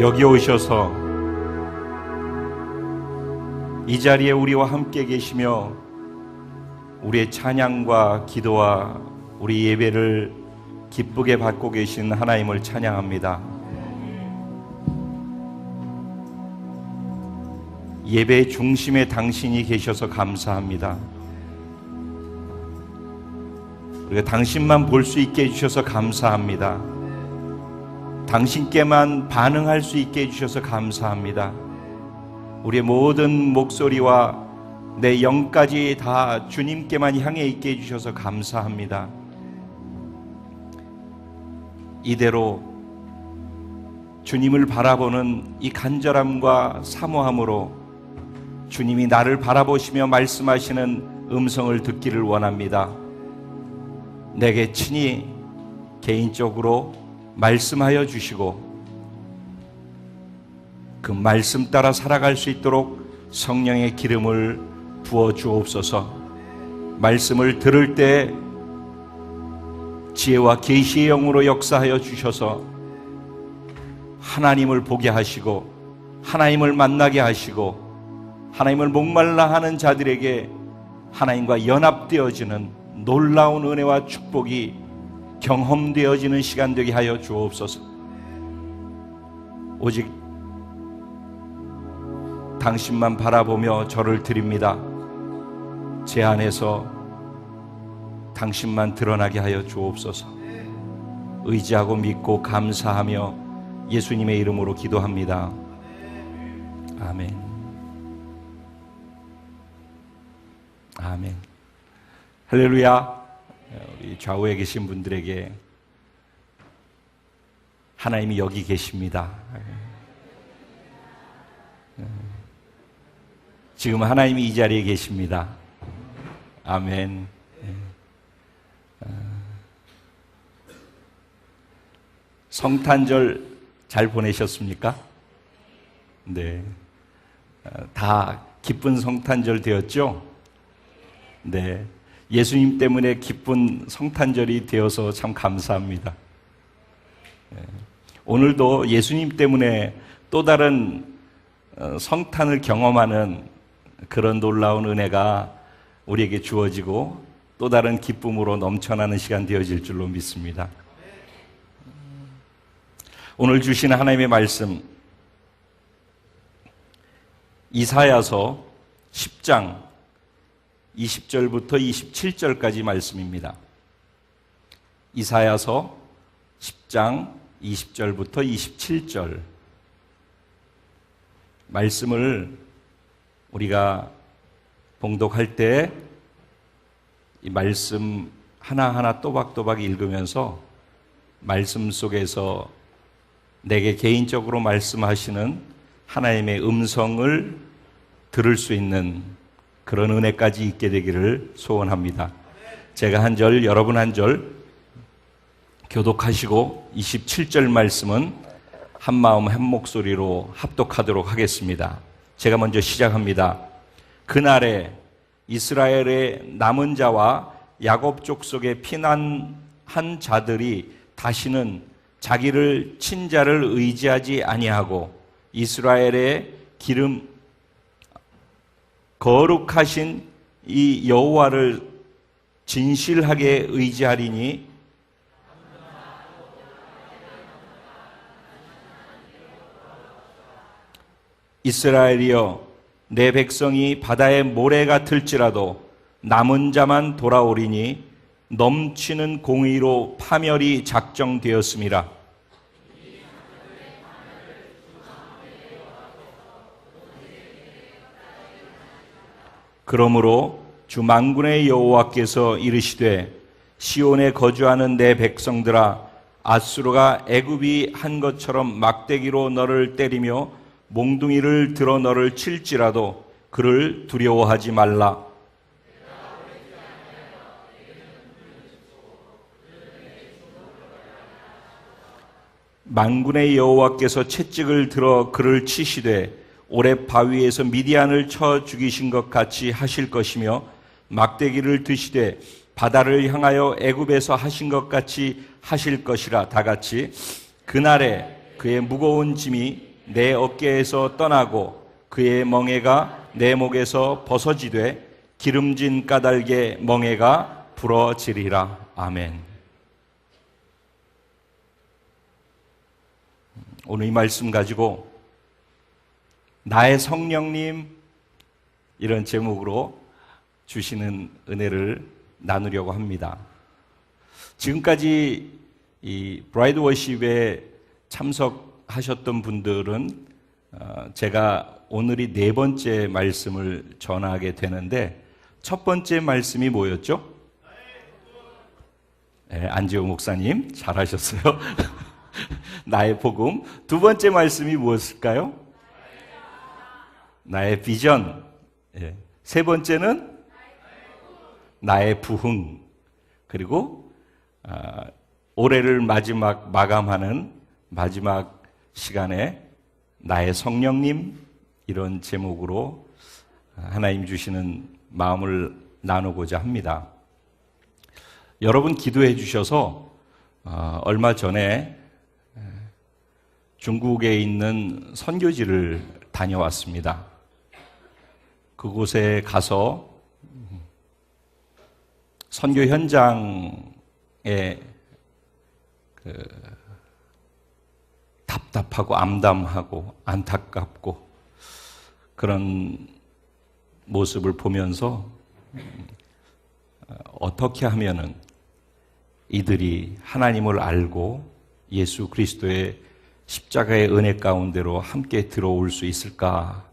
여기 오셔서 이 자리에 우리와 함께 계시며 우리의 찬양과 기도와 우리 예배를 기쁘게 받고 계신 하나님을 찬양합니다. 예배의 중심에 당신이 계셔서 감사합니다. 우리가 당신만 볼 수 있게 해주셔서 감사합니다. 당신께만 반응할 수 있게 해주셔서 감사합니다. 우리의 모든 목소리와 내 영까지 다 주님께만 향해 있게 해주셔서 감사합니다. 이대로 주님을 바라보는 이 간절함과 사모함으로 주님이 나를 바라보시며 말씀하시는 음성을 듣기를 원합니다. 내게 친히 개인적으로 말씀하여 주시고 그 말씀 따라 살아갈 수 있도록 성령의 기름을 부어 주옵소서. 말씀을 들을 때 지혜와 계시의 영으로 역사하여 주셔서 하나님을 보게 하시고 하나님을 만나게 하시고 하나님을 목말라 하는 자들에게 하나님과 연합되어지는 놀라운 은혜와 축복이 경험되어지는 시간 되게 하여 주옵소서. 오직 당신만 바라보며 저를 드립니다. 제 안에서 당신만 드러나게 하여 주옵소서. 의지하고 믿고 감사하며 예수님의 이름으로 기도합니다. 아멘. 아멘. 할렐루야. 우리 좌우에 계신 분들에게 하나님이 여기 계십니다. 지금 하나님이 이 자리에 계십니다. 아멘. 성탄절 잘 보내셨습니까? 네. 다 기쁜 성탄절 되었죠? 네. 예수님 때문에 기쁜 성탄절이 되어서 참 감사합니다. 오늘도 예수님 때문에 또 다른 성탄을 경험하는 그런 놀라운 은혜가 우리에게 주어지고 또 다른 기쁨으로 넘쳐나는 시간 되어질 줄로 믿습니다. 오늘 주신 하나님의 말씀 이사야서 10장 20절부터 27절까지 말씀입니다. 이사야서 10장 20절부터 27절 말씀을 우리가 봉독할 때 이 말씀 하나하나 또박또박 읽으면서 말씀 속에서 내게 개인적으로 말씀하시는 하나님의 음성을 들을 수 있는 그런 은혜까지 있게 되기를 소원합니다. 제가 한 절, 여러분 한 절 교독하시고 27절 말씀은 한 마음 한 목소리로 합독하도록 하겠습니다. 제가 먼저 시작합니다. 그날에 이스라엘의 남은 자와 야곱 족속에 피난한 자들이 다시는 자기를 친자를 의지하지 아니하고 이스라엘의 기름 거룩하신 이 여호와를 진실하게 의지하리니 이스라엘이여 내 백성이 바다의 모래 같을지라도 남은 자만 돌아오리니 넘치는 공의로 파멸이 작정되었음이라. 그러므로 주 만군의 여호와께서 이르시되 시온에 거주하는 내 백성들아 앗수르가 애굽이 한 것처럼 막대기로 너를 때리며 몽둥이를 들어 너를 칠지라도 그를 두려워하지 말라. 만군의 여호와께서 채찍을 들어 그를 치시되 오렙 바위에서 미디안을 쳐 죽이신 것 같이 하실 것이며 막대기를 드시되 바다를 향하여 애굽에서 하신 것 같이 하실 것이라. 다같이 그날에 그의 무거운 짐이 내 어깨에서 떠나고 그의 멍에가 내 목에서 벗어지되 기름진 까닭에 멍에가 부러지리라. 아멘. 오늘 이 말씀 가지고 나의 성령님 이런 제목으로 주시는 은혜를 나누려고 합니다. 지금까지 이 브라이드 워십에 참석하셨던 분들은 제가 오늘이 네 번째 말씀을 전하게 되는데 첫 번째 말씀이 뭐였죠? 네, 안지호 목사님 잘하셨어요. 나의 복음. 두 번째 말씀이 무엇일까요? 나의 비전. 네. 세 번째는 나의 부흥. 그리고 올해를 마감하는 마지막 시간에 나의 성령님 이런 제목으로 하나님 주시는 마음을 나누고자 합니다. 여러분 기도해 주셔서 얼마 전에 중국에 있는 선교지를 다녀왔습니다. 그곳에 가서 선교 현장에 답답하고 암담하고 안타깝고 그런 모습을 보면서 어떻게 하면은 이들이 하나님을 알고 예수 그리스도의 십자가의 은혜 가운데로 함께 들어올 수 있을까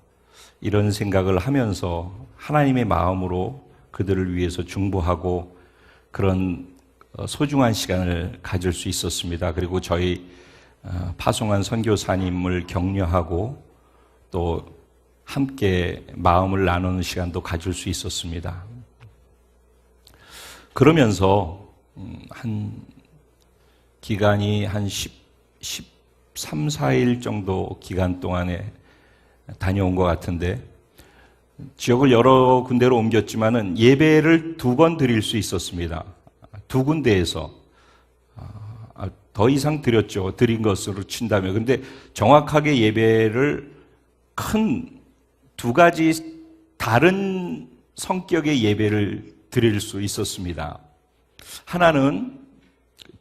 이런 생각을 하면서 하나님의 마음으로 그들을 위해서 중보하고 그런 소중한 시간을 가질 수 있었습니다. 그리고 저희 파송한 선교사님을 격려하고 또 함께 마음을 나누는 시간도 가질 수 있었습니다. 그러면서 한 기간이 한 13, 14일 정도 기간 동안에 다녀온 것 같은데 지역을 여러 군데로 옮겼지만은 예배를 2번 드릴 수 있었습니다. 2군데에서 더 이상 드렸죠. 드린 것으로 친다면. 근데 정확하게 예배를 큰 2가지 다른 성격의 예배를 드릴 수 있었습니다. 하나는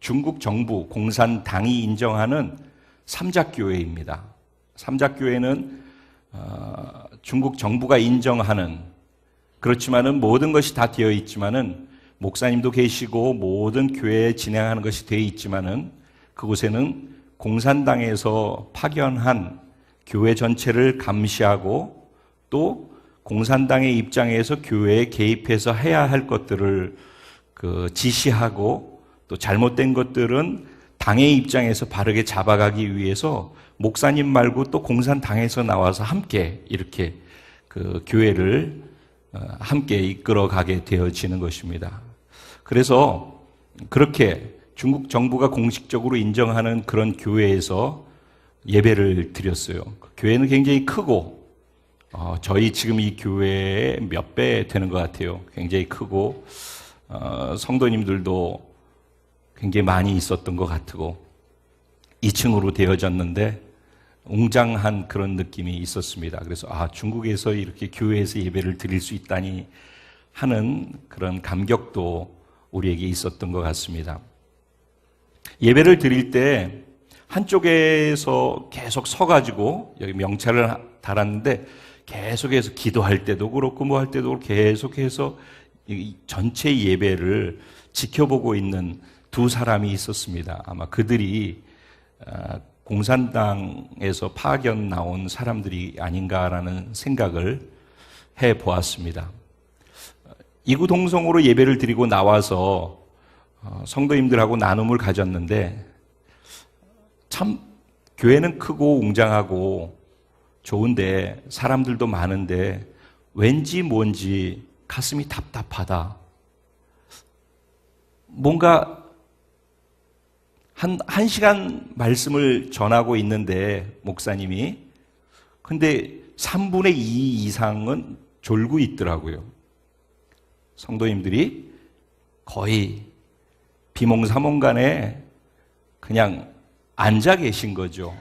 중국 정부 공산당이 인정하는 삼작교회입니다. 삼작교회는 중국 정부가 인정하는 그렇지만은 모든 것이 다 되어 있지만은 목사님도 계시고 모든 교회에 진행하는 것이 되어 있지만은 그곳에는 공산당에서 파견한 교회 전체를 감시하고 또 공산당의 입장에서 교회에 개입해서 해야 할 것들을 지시하고 또 잘못된 것들은 당의 입장에서 바르게 잡아가기 위해서 목사님 말고 또 공산당에서 나와서 함께 이렇게 교회를 함께 이끌어가게 되어지는 것입니다. 그래서 그렇게 중국 정부가 공식적으로 인정하는 그런 교회에서 예배를 드렸어요. 교회는 굉장히 크고 저희 지금 이 교회의 몇 배 되는 것 같아요. 굉장히 크고 성도님들도 굉장히 많이 있었던 것 같고 2층으로 되어졌는데 웅장한 그런 느낌이 있었습니다. 그래서 중국에서 이렇게 교회에서 예배를 드릴 수 있다니 하는 그런 감격도 우리에게 있었던 것 같습니다. 예배를 드릴 때 한쪽에서 계속 서가지고 여기 명찰을 달았는데 계속해서 기도할 때도 그렇고 뭐 할 때도 그렇고 계속해서 이 전체 예배를 지켜보고 있는 2사람이 있었습니다. 아마 그들이 공산당에서 파견 나온 사람들이 아닌가라는 생각을 해보았습니다. 이구동성으로 예배를 드리고 나와서 성도님들하고 나눔을 가졌는데 참 교회는 크고 웅장하고 좋은데 사람들도 많은데 왠지 뭔지 가슴이 답답하다. 뭔가 한 시간 말씀을 전하고 있는데 목사님이 근데 3분의 2 이상은 졸고 있더라고요. 성도님들이 거의 비몽사몽간에 그냥 앉아 계신 거죠.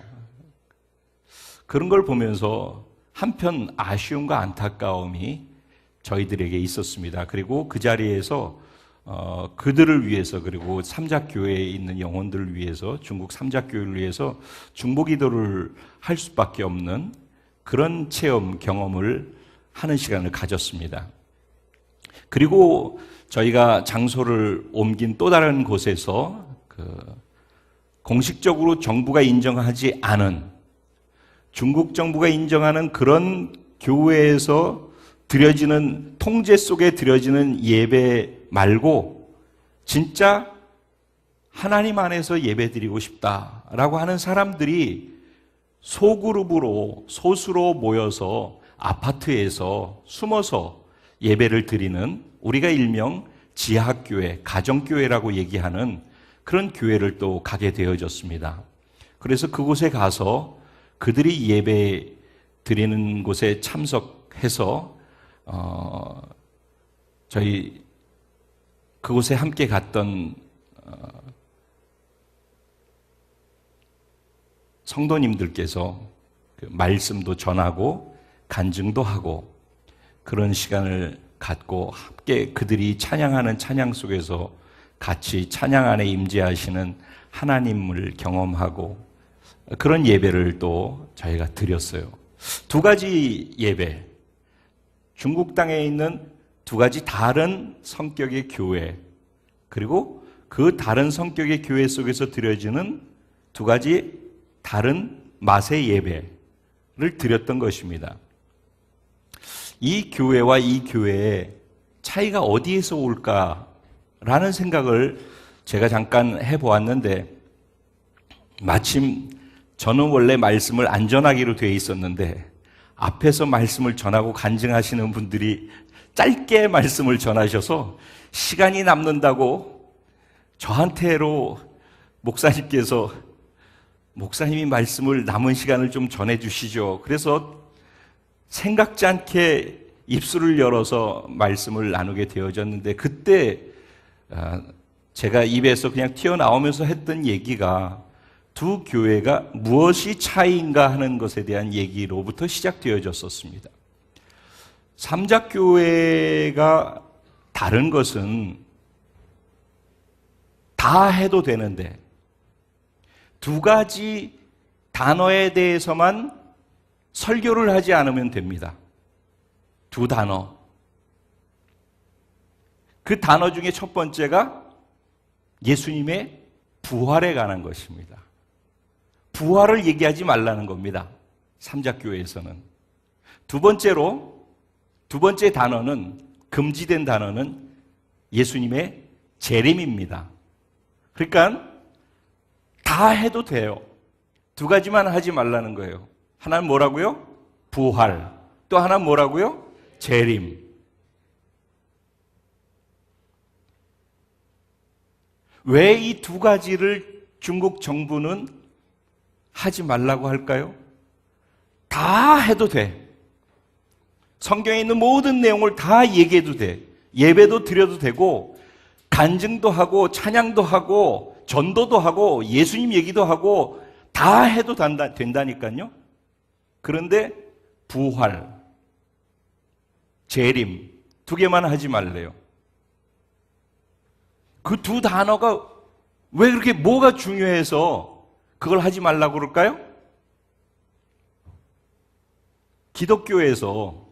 그런 걸 보면서 한편 아쉬움과 안타까움이 저희들에게 있었습니다. 그리고 그 자리에서 그들을 위해서, 그리고 삼작교회에 있는 영혼들을 위해서, 중국 삼작교회를 위해서 중보기도를 할 수밖에 없는 그런 체험, 경험을 하는 시간을 가졌습니다. 그리고 저희가 장소를 옮긴 또 다른 곳에서 공식적으로 정부가 인정하지 않은, 중국 정부가 인정하는 그런 교회에서 드려지는, 통제 속에 드려지는 예배 말고 진짜 하나님 안에서 예배 드리고 싶다라고 하는 사람들이 소그룹으로, 소수로 모여서 아파트에서 숨어서 예배를 드리는, 우리가 일명 지하교회, 가정교회라고 얘기하는 그런 교회를 또 가게 되어졌습니다. 그래서 그곳에 가서 그들이 예배 드리는 곳에 참석해서 저희 그곳에 함께 갔던 성도님들께서 그 말씀도 전하고 간증도 하고 그런 시간을 갖고 함께 그들이 찬양하는 찬양 속에서 같이 찬양 안에 임재하시는 하나님을 경험하고 그런 예배를 또 저희가 드렸어요. 두 가지 예배, 중국 땅에 있는 두 가지 다른 성격의 교회, 그리고 그 다른 성격의 교회 속에서 드려지는 두 가지 다른 맛의 예배를 드렸던 것입니다. 이 교회와 이 교회의 차이가 어디에서 올까라는 생각을 제가 잠깐 해보았는데, 마침 저는 원래 말씀을 안 전하기로 되어 있었는데 앞에서 말씀을 전하고 간증하시는 분들이 짧게 말씀을 전하셔서 시간이 남는다고 저한테로 목사님께서 목사님이 말씀을 남은 시간을 좀 전해주시죠. 그래서 생각지 않게 입술을 열어서 말씀을 나누게 되어졌는데, 그때 제가 입에서 그냥 튀어나오면서 했던 얘기가 두 교회가 무엇이 차이인가 하는 것에 대한 얘기로부터 시작되어졌었습니다. 삼작교회가 다른 것은 다 해도 되는데 두 가지 단어에 대해서만 설교를 하지 않으면 됩니다. 두 단어. 그 단어 중에 첫 번째가 예수님의 부활에 관한 것입니다. 부활을 얘기하지 말라는 겁니다. 삼작교회에서는. 두 번째 단어는, 금지된 단어는 예수님의 재림입니다. 그러니까 다 해도 돼요. 두 가지만 하지 말라는 거예요. 하나는 뭐라고요? 부활. 또 하나는 뭐라고요? 재림. 왜 이 두 가지를 중국 정부는 하지 말라고 할까요? 다 해도 돼. 성경에 있는 모든 내용을 다 얘기해도 돼. 예배도 드려도 되고, 간증도 하고, 찬양도 하고, 전도도 하고, 예수님 얘기도 하고, 다 해도 된다니까요. 그런데 부활, 재림 두 개만 하지 말래요. 그 두 단어가 왜 그렇게 뭐가 중요해서 그걸 하지 말라고 그럴까요? 기독교에서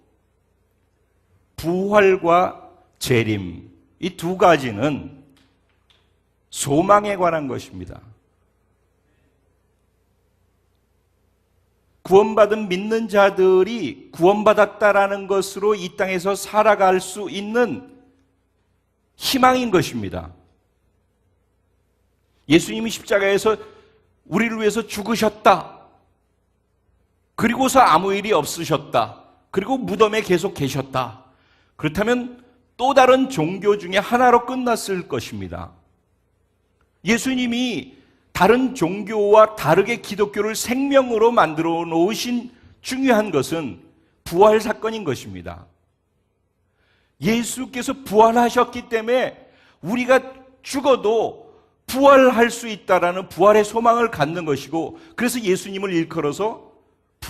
부활과 재림, 이 두 가지는 소망에 관한 것입니다. 구원받은 믿는 자들이 구원받았다라는 것으로 이 땅에서 살아갈 수 있는 희망인 것입니다. 예수님이 십자가에서 우리를 위해서 죽으셨다. 그리고서 아무 일이 없으셨다. 그리고 무덤에 계속 계셨다. 그렇다면 또 다른 종교 중에 하나로 끝났을 것입니다. 예수님이 다른 종교와 다르게 기독교를 생명으로 만들어 놓으신 중요한 것은 부활 사건인 것입니다. 예수께서 부활하셨기 때문에 우리가 죽어도 부활할 수 있다라는 부활의 소망을 갖는 것이고, 그래서 예수님을 일컬어서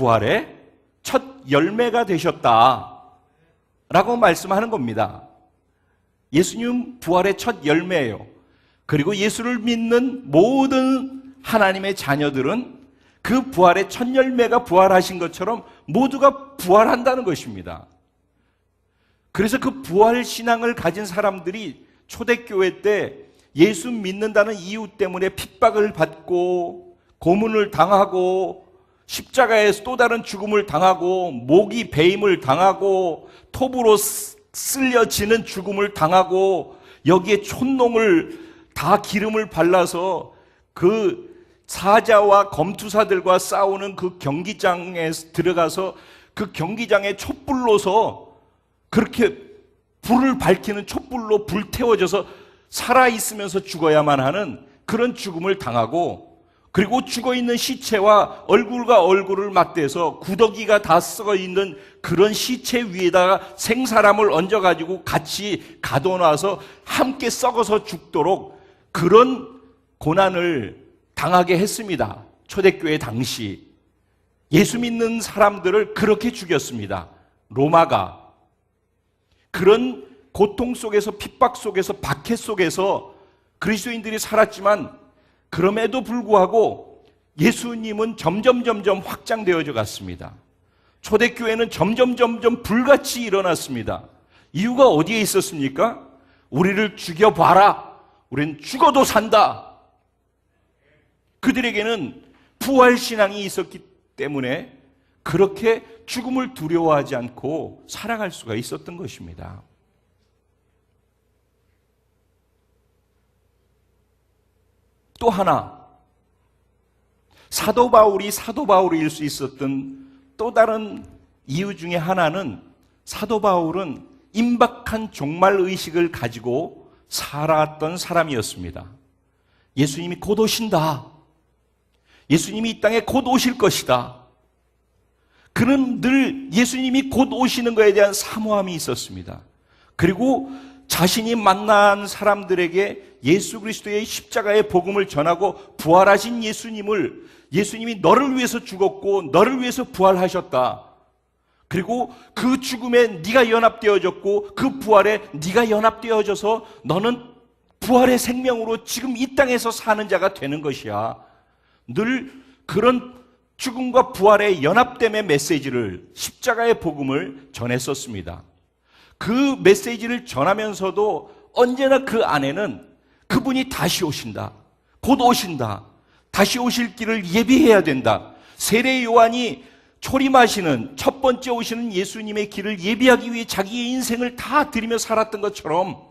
부활의 첫 열매가 되셨다라고 말씀하는 겁니다. 예수님은 부활의 첫 열매예요. 그리고 예수를 믿는 모든 하나님의 자녀들은 그 부활의 첫 열매가 부활하신 것처럼 모두가 부활한다는 것입니다. 그래서 그 부활 신앙을 가진 사람들이 초대교회 때 예수 믿는다는 이유 때문에 핍박을 받고 고문을 당하고 십자가에서 또 다른 죽음을 당하고 목이 베임을 당하고 톱으로 쓸려지는 죽음을 당하고 여기에 촌농을 다 기름을 발라서 그 사자와 검투사들과 싸우는 그 경기장에 들어가서 그 경기장에 촛불로서 그렇게 불을 밝히는 촛불로 불태워져서 살아있으면서 죽어야만 하는 그런 죽음을 당하고, 그리고 죽어있는 시체와 얼굴과 얼굴을 맞대서 구더기가 다 썩어있는 그런 시체 위에다가 생사람을 얹어가지고 같이 가둬놔서 함께 썩어서 죽도록 그런 고난을 당하게 했습니다. 초대교회 당시 예수 믿는 사람들을 그렇게 죽였습니다. 로마가. 그런 고통 속에서, 핍박 속에서, 박해 속에서 그리스도인들이 살았지만 그럼에도 불구하고 예수님은 점점 확장되어져 갔습니다. 초대교회는 점점 불같이 일어났습니다. 이유가 어디에 있었습니까? 우리를 죽여봐라. 우린 죽어도 산다. 그들에게는 부활신앙이 있었기 때문에 그렇게 죽음을 두려워하지 않고 살아갈 수가 있었던 것입니다. 또 하나, 사도 바울일 수 있었던 또 다른 이유 중에 하나는, 사도 바울은 임박한 종말의식을 가지고 살았던 사람이었습니다. 예수님이 곧 오신다. 예수님이 이 땅에 곧 오실 것이다. 그는 늘 예수님이 곧 오시는 것에 대한 사모함이 있었습니다. 그리고 자신이 만난 사람들에게 예수 그리스도의 십자가의 복음을 전하고 부활하신 예수님이 너를 위해서 죽었고 너를 위해서 부활하셨다. 그리고 그 죽음에 네가 연합되어졌고 그 부활에 네가 연합되어져서 너는 부활의 생명으로 지금 이 땅에서 사는 자가 되는 것이야. 늘 그런 죽음과 부활의 연합됨의 메시지를, 십자가의 복음을 전했었습니다. 그 메시지를 전하면서도 언제나 그 안에는 그분이 다시 오신다. 곧 오신다. 다시 오실 길을 예비해야 된다. 세례 요한이 초림하시는 첫 번째 오시는 예수님의 길을 예비하기 위해 자기의 인생을 다 드리며 살았던 것처럼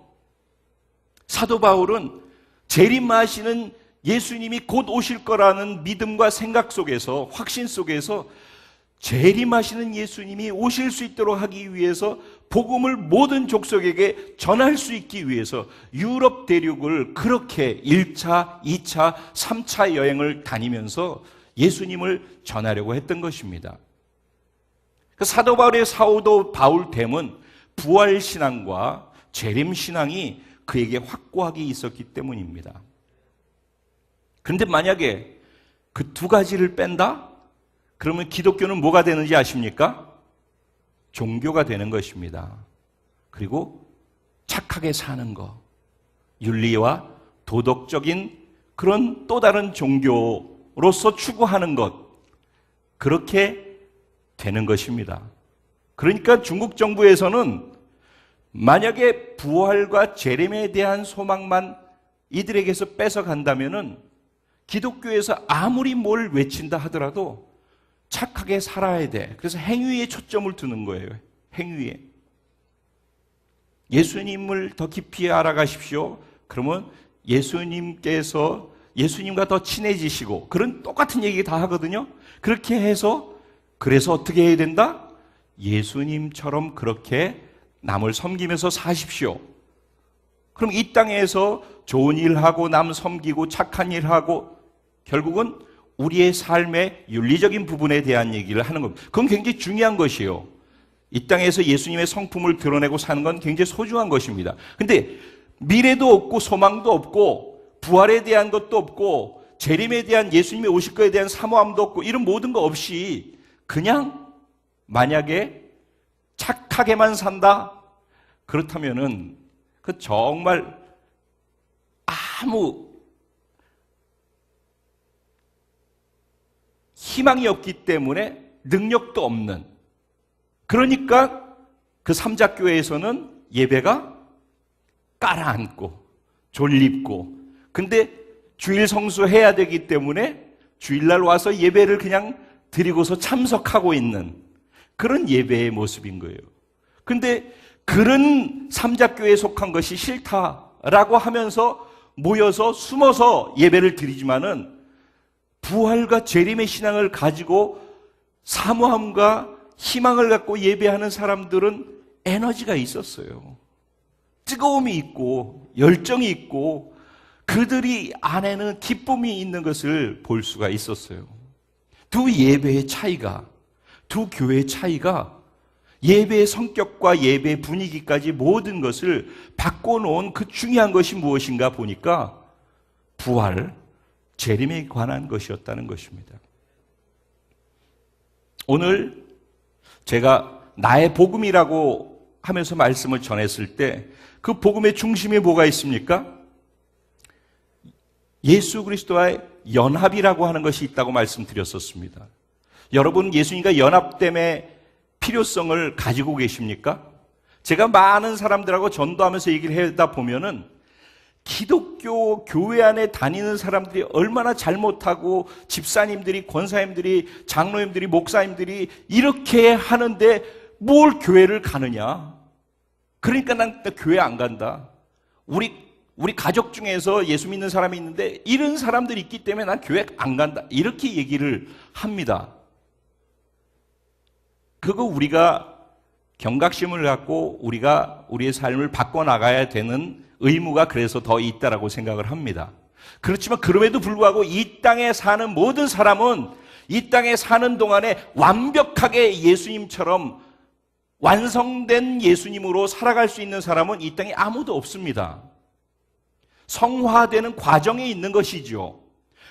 사도 바울은 재림하시는 예수님이 곧 오실 거라는 믿음과 생각 속에서, 확신 속에서 재림하시는 예수님이 오실 수 있도록 하기 위해서 복음을 모든 족속에게 전할 수 있기 위해서 유럽 대륙을 그렇게 1차, 2차, 3차 여행을 다니면서 예수님을 전하려고 했던 것입니다. 사도 바울의 사도 바울됨은 부활신앙과 재림신앙이 그에게 확고하게 있었기 때문입니다. 그런데 만약에 그 두 가지를 뺀다? 그러면 기독교는 뭐가 되는지 아십니까? 종교가 되는 것입니다. 그리고 착하게 사는 것, 윤리와 도덕적인 그런 또 다른 종교로서 추구하는 것, 그렇게 되는 것입니다. 그러니까 중국 정부에서는 만약에 부활과 재림에 대한 소망만 이들에게서 뺏어간다면은 기독교에서 아무리 뭘 외친다 하더라도 착하게 살아야 돼. 그래서 행위에 초점을 두는 거예요. 행위에. 예수님을 더 깊이 알아가십시오. 그러면 예수님과 더 친해지시고, 그런 똑같은 얘기 다 하거든요. 그렇게 해서, 그래서 어떻게 해야 된다? 예수님처럼 그렇게 남을 섬기면서 사십시오. 그럼 이 땅에서 좋은 일하고 남 섬기고 착한 일하고 결국은 우리의 삶의 윤리적인 부분에 대한 얘기를 하는 겁니다. 그건 굉장히 중요한 것이에요. 이 땅에서 예수님의 성품을 드러내고 사는 건 굉장히 소중한 것입니다. 근데 미래도 없고 소망도 없고 부활에 대한 것도 없고 재림에 대한, 예수님이 오실 것에 대한 사모함도 없고 이런 모든 거 없이 그냥 만약에 착하게만 산다? 그렇다면은 그 정말 아무 희망이 없기 때문에 능력도 없는, 그러니까 그 삼자교회에서는 예배가 깔아앉고 졸립고, 근데 주일 성수해야 되기 때문에 주일날 와서 예배를 그냥 드리고서 참석하고 있는 그런 예배의 모습인 거예요. 근데 그런 삼자교회에 속한 것이 싫다라고 하면서 모여서 숨어서 예배를 드리지만은 부활과 재림의 신앙을 가지고 사모함과 희망을 갖고 예배하는 사람들은 에너지가 있었어요. 뜨거움이 있고 열정이 있고 그들이 안에는 기쁨이 있는 것을 볼 수가 있었어요. 두 예배의 차이가, 두 교회의 차이가 예배의 성격과 예배의 분위기까지 모든 것을 바꿔놓은 그 중요한 것이 무엇인가 보니까 부활, 재림에 관한 것이었다는 것입니다. 오늘 제가 나의 복음이라고 하면서 말씀을 전했을 때 그 복음의 중심에 뭐가 있습니까? 예수 그리스도와의 연합이라고 하는 것이 있다고 말씀드렸었습니다. 여러분, 예수님과 연합됨의 필요성을 가지고 계십니까? 제가 많은 사람들하고 전도하면서 얘기를 하다 보면은 기독교 교회 안에 다니는 사람들이 얼마나 잘못하고 집사님들이, 권사님들이, 장로님들이, 목사님들이 이렇게 하는데 뭘 교회를 가느냐? 그러니까 난 교회 안 간다. 우리 가족 중에서 예수 믿는 사람이 있는데 이런 사람들이 있기 때문에 난 교회 안 간다. 이렇게 얘기를 합니다. 그거 우리가 경각심을 갖고 우리가 우리의 삶을 바꿔나가야 되는 의무가 그래서 더 있다라고 생각을 합니다. 그렇지만 그럼에도 불구하고 이 땅에 사는 모든 사람은 이 땅에 사는 동안에 완벽하게 예수님처럼 완성된 예수님으로 살아갈 수 있는 사람은 이 땅에 아무도 없습니다. 성화되는 과정에 있는 것이죠.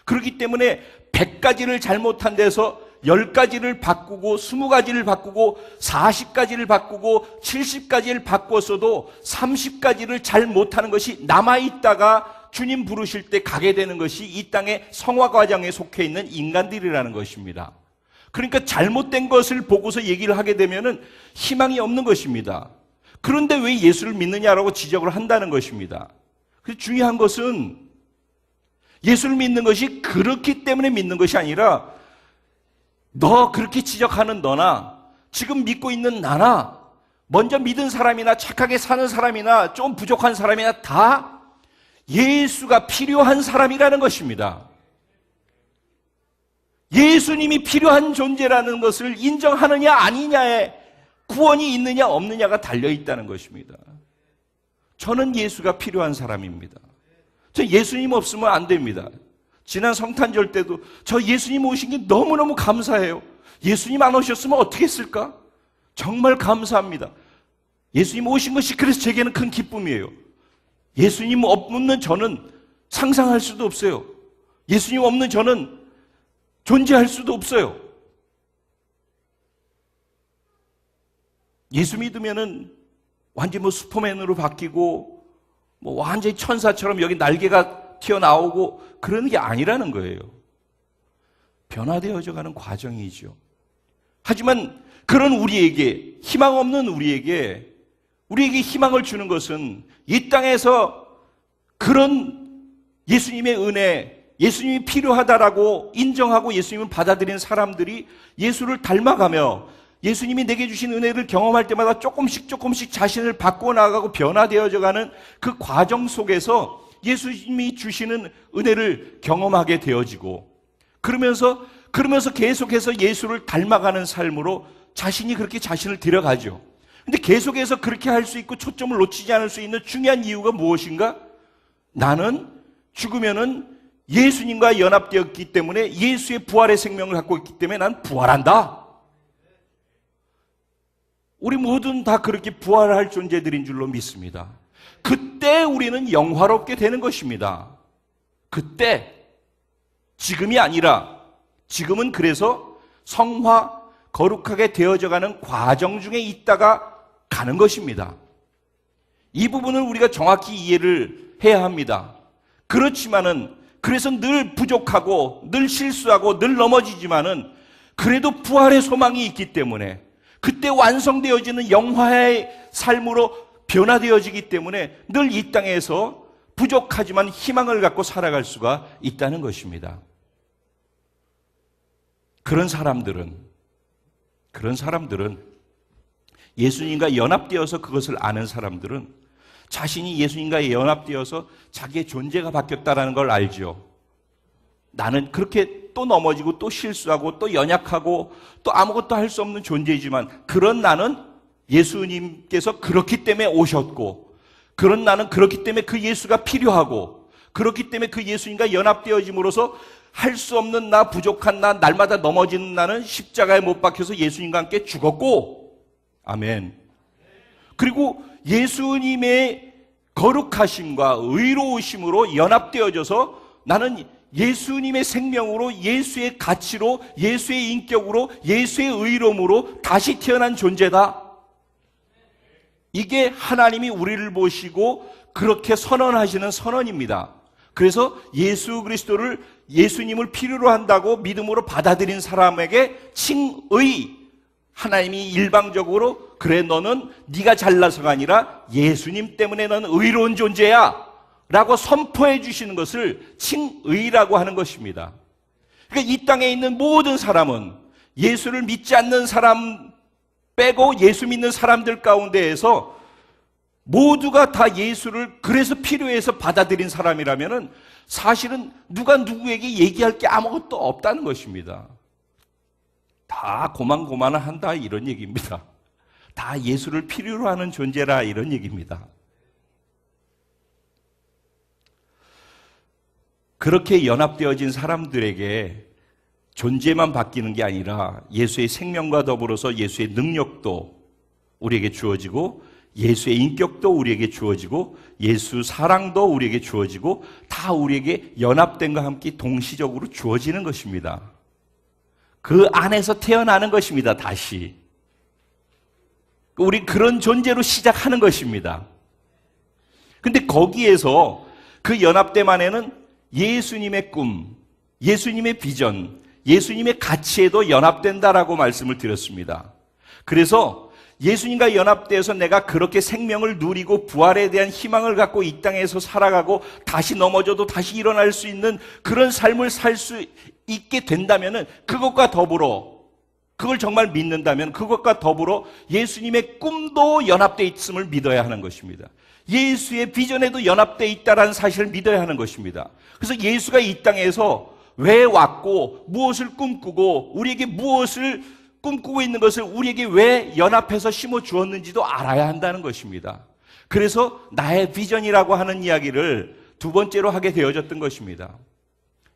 그렇기 때문에 100가지를 잘못한 데서 10가지를 바꾸고 20가지를 바꾸고 40가지를 바꾸고 70가지를 바꿨어도 30가지를 잘 못하는 것이 남아있다가 주님 부르실 때 가게 되는 것이 이 땅의 성화 과정에 속해 있는 인간들이라는 것입니다. 그러니까 잘못된 것을 보고서 얘기를 하게 되면은 희망이 없는 것입니다. 그런데 왜 예수를 믿느냐라고 지적을 한다는 것입니다. 그래서 중요한 것은 예수를 믿는 것이 그렇기 때문에 믿는 것이 아니라 너 그렇게 지적하는 너나 지금 믿고 있는 나나 먼저 믿은 사람이나 착하게 사는 사람이나 좀 부족한 사람이나 다 예수가 필요한 사람이라는 것입니다. 예수님이 필요한 존재라는 것을 인정하느냐 아니냐에 구원이 있느냐 없느냐가 달려있다는 것입니다. 저는 예수가 필요한 사람입니다. 저 예수님 없으면 안 됩니다. 지난 성탄절 때도 저 예수님 오신 게 너무너무 감사해요. 예수님 안 오셨으면 어떻게 했을까? 정말 감사합니다. 예수님 오신 것이 그래서 제게는 큰 기쁨이에요. 예수님 없는 저는 상상할 수도 없어요. 예수님 없는 저는 존재할 수도 없어요. 예수 믿으면은 완전히 슈퍼맨으로 바뀌고 완전히 천사처럼 여기 날개가 튀어나오고 그런 게 아니라는 거예요. 변화되어져 가는 과정이죠. 하지만 그런 우리에게, 희망 없는 우리에게 희망을 주는 것은 이 땅에서 그런 예수님의 은혜, 예수님이 필요하다라고 인정하고 예수님을 받아들이는 사람들이 예수를 닮아가며 예수님이 내게 주신 은혜를 경험할 때마다 조금씩 자신을 바꿔나가고 변화되어져가는 그 과정 속에서 예수님이 주시는 은혜를 경험하게 되어지고 그러면서 계속해서 예수를 닮아가는 삶으로 자신이 그렇게 자신을 들여가죠. 근데 계속해서 그렇게 할 수 있고 초점을 놓치지 않을 수 있는 중요한 이유가 무엇인가? 나는 죽으면은 예수님과 연합되었기 때문에 예수의 부활의 생명을 갖고 있기 때문에 난 부활한다. 우리 모두는 다 그렇게 부활할 존재들인 줄로 믿습니다. 그때 우리는 영화롭게 되는 것입니다. 그때, 지금이 아니라, 지금은 그래서 성화, 거룩하게 되어져가는 과정 중에 있다가 가는 것입니다. 이 부분을 우리가 정확히 이해를 해야 합니다. 그렇지만은 그래서 늘 부족하고 늘 실수하고 늘 넘어지지만은 그래도 부활의 소망이 있기 때문에 그때 완성되어지는 영화의 삶으로 변화되어지기 때문에 늘 이 땅에서 부족하지만 희망을 갖고 살아갈 수가 있다는 것입니다. 그런 사람들은 예수님과 연합되어서 그것을 아는 사람들은 자신이 예수님과 연합되어서 자기의 존재가 바뀌었다는 걸 알죠. 나는 그렇게 또 넘어지고 또 실수하고 또 연약하고 또 아무것도 할 수 없는 존재이지만 그런 나는 예수님께서 그렇기 때문에 오셨고 그런 나는 그렇기 때문에 그 예수가 필요하고 그렇기 때문에 그 예수님과 연합되어짐으로써 할 수 없는 나, 부족한 나, 날마다 넘어지는 나는 십자가에 못 박혀서 예수님과 함께 죽었고 아멘. 그리고 예수님의 거룩하심과 의로우심으로 연합되어져서 나는 예수님의 생명으로 예수의 가치로 예수의 인격으로 예수의 의로움으로 다시 태어난 존재다. 이게 하나님이 우리를 보시고 그렇게 선언하시는 선언입니다. 그래서 예수 그리스도를 예수님을 필요로 한다고 믿음으로 받아들인 사람에게 칭의, 하나님이 일방적으로 그래 너는 네가 잘나서가 아니라 예수님 때문에 너는 의로운 존재야 라고 선포해 주시는 것을 칭의라고 하는 것입니다. 그러니까 이 땅에 있는 모든 사람은 예수를 믿지 않는 사람 빼고 예수 믿는 사람들 가운데에서 모두가 다 예수를 그래서 필요해서 받아들인 사람이라면은 사실은 누가 누구에게 얘기할 게 아무것도 없다는 것입니다. 다 고만고만한다 이런 얘기입니다. 다 예수를 필요로 하는 존재라 이런 얘기입니다. 그렇게 연합되어진 사람들에게 존재만 바뀌는 게 아니라 예수의 생명과 더불어서 예수의 능력도 우리에게 주어지고 예수의 인격도 우리에게 주어지고 예수 사랑도 우리에게 주어지고 다 우리에게 연합된과 함께 동시적으로 주어지는 것입니다. 그 안에서 태어나는 것입니다. 다시. 우리 그런 존재로 시작하는 것입니다. 근데 거기에서 그 연합됨 안에는 예수님의 꿈, 예수님의 비전, 예수님의 가치에도 연합된다라고 말씀을 드렸습니다. 그래서 예수님과 연합되어서 내가 그렇게 생명을 누리고 부활에 대한 희망을 갖고 이 땅에서 살아가고 다시 넘어져도 다시 일어날 수 있는 그런 삶을 살 수 있게 된다면은 그것과 더불어 그걸 정말 믿는다면 그것과 더불어 예수님의 꿈도 연합되어 있음을 믿어야 하는 것입니다. 예수의 비전에도 연합되어 있다는 사실을 믿어야 하는 것입니다. 그래서 예수가 이 땅에서 왜 왔고 무엇을 꿈꾸고 우리에게 무엇을 꿈꾸고 있는 것을 우리에게 왜 연합해서 심어 주었는지도 알아야 한다는 것입니다. 그래서 나의 비전이라고 하는 이야기를 두 번째로 하게 되어졌던 것입니다.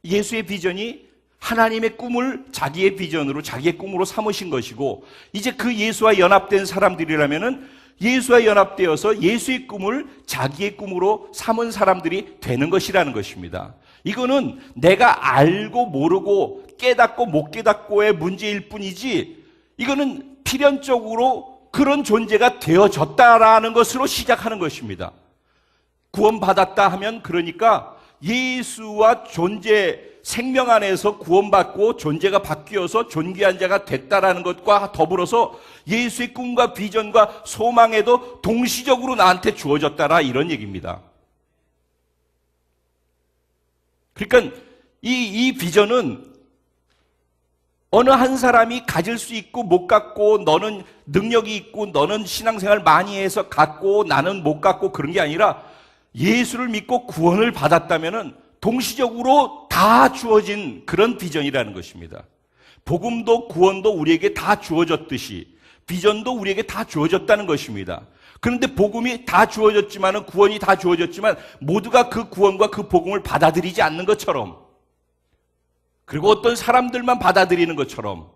예수의 비전이 하나님의 꿈을 자기의 비전으로 자기의 꿈으로 삼으신 것이고 이제 그 예수와 연합된 사람들이라면은 예수와 연합되어서 예수의 꿈을 자기의 꿈으로 삼은 사람들이 되는 것이라는 것입니다. 이거는 내가 알고 모르고 깨닫고 못 깨닫고의 문제일 뿐이지 이거는 필연적으로 그런 존재가 되어졌다라는 것으로 시작하는 것입니다. 구원받았다 하면 그러니까 예수와 존재 생명 안에서 구원받고 존재가 바뀌어서 존귀한 자가 됐다라는 것과 더불어서 예수의 꿈과 비전과 소망에도 동시적으로 나한테 주어졌다라 이런 얘기입니다. 그러니까 이 비전은 어느 한 사람이 가질 수 있고 못 갖고 너는 능력이 있고 너는 신앙생활 많이 해서 갖고 나는 못 갖고 그런 게 아니라 예수를 믿고 구원을 받았다면은 동시적으로 다 주어진 그런 비전이라는 것입니다. 복음도 구원도 우리에게 다 주어졌듯이 비전도 우리에게 다 주어졌다는 것입니다. 그런데 복음이 다 주어졌지만 구원이 다 주어졌지만 모두가 그 구원과 그 복음을 받아들이지 않는 것처럼 그리고 어떤 사람들만 받아들이는 것처럼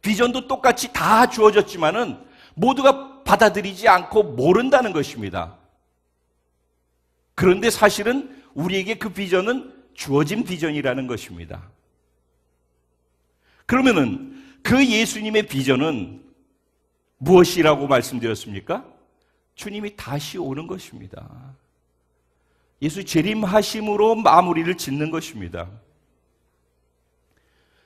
비전도 똑같이 다 주어졌지만은 모두가 받아들이지 않고 모른다는 것입니다. 그런데 사실은 우리에게 그 비전은 주어진 비전이라는 것입니다. 그러면은 그 예수님의 비전은 무엇이라고 말씀드렸습니까? 주님이 다시 오는 것입니다. 예수 재림하심으로 마무리를 짓는 것입니다.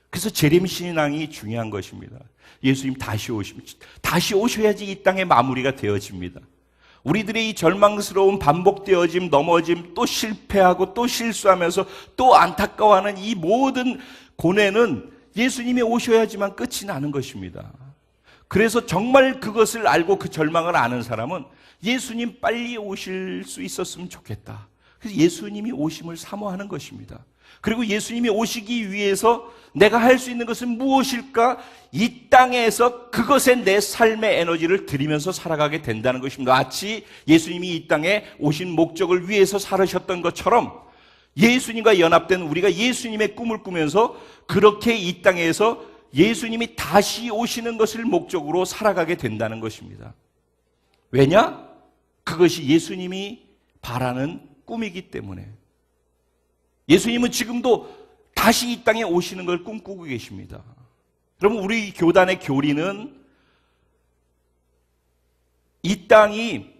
그래서 재림신앙이 중요한 것입니다. 예수님 다시 오셔야지 이 땅의 마무리가 되어집니다. 우리들의 이 절망스러운 반복되어짐, 넘어짐, 또 실패하고 또 실수하면서 또 안타까워하는 이 모든 고뇌는 예수님이 오셔야지만 끝이 나는 것입니다. 그래서 정말 그것을 알고 그 절망을 아는 사람은 예수님 빨리 오실 수 있었으면 좋겠다. 그래서 예수님이 오심을 사모하는 것입니다. 그리고 예수님이 오시기 위해서 내가 할 수 있는 것은 무엇일까? 이 땅에서 그것에 내 삶의 에너지를 들이면서 살아가게 된다는 것입니다. 마치 예수님이 이 땅에 오신 목적을 위해서 살으셨던 것처럼 예수님과 연합된 우리가 예수님의 꿈을 꾸면서 그렇게 이 땅에서 예수님이 다시 오시는 것을 목적으로 살아가게 된다는 것입니다. 왜냐? 그것이 예수님이 바라는 꿈이기 때문에. 예수님은 지금도 다시 이 땅에 오시는 걸 꿈꾸고 계십니다. 여러분, 우리 교단의 교리는 이 땅이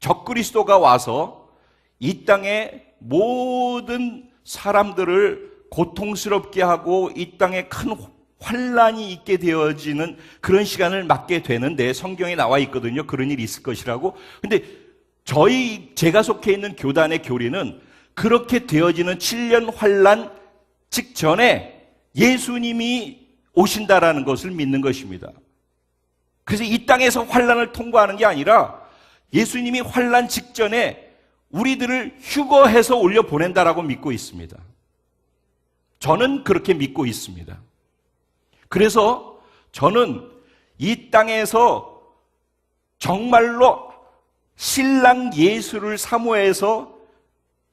적그리스도가 와서 이 땅의 모든 사람들을 고통스럽게 하고 이 땅에 큰 환란이 있게 되어지는 그런 시간을 맞게 되는데 성경에 나와 있거든요. 그런 일이 있을 것이라고. 근데 제가 속해 있는 교단의 교리는 그렇게 되어지는 7년 환란 직전에 예수님이 오신다라는 것을 믿는 것입니다. 그래서 이 땅에서 환란을 통과하는 게 아니라 예수님이 환란 직전에 우리들을 휴거해서 올려 보낸다라고 믿고 있습니다. 저는 그렇게 믿고 있습니다. 그래서 저는 이 땅에서 정말로 신랑 예수를 사모해서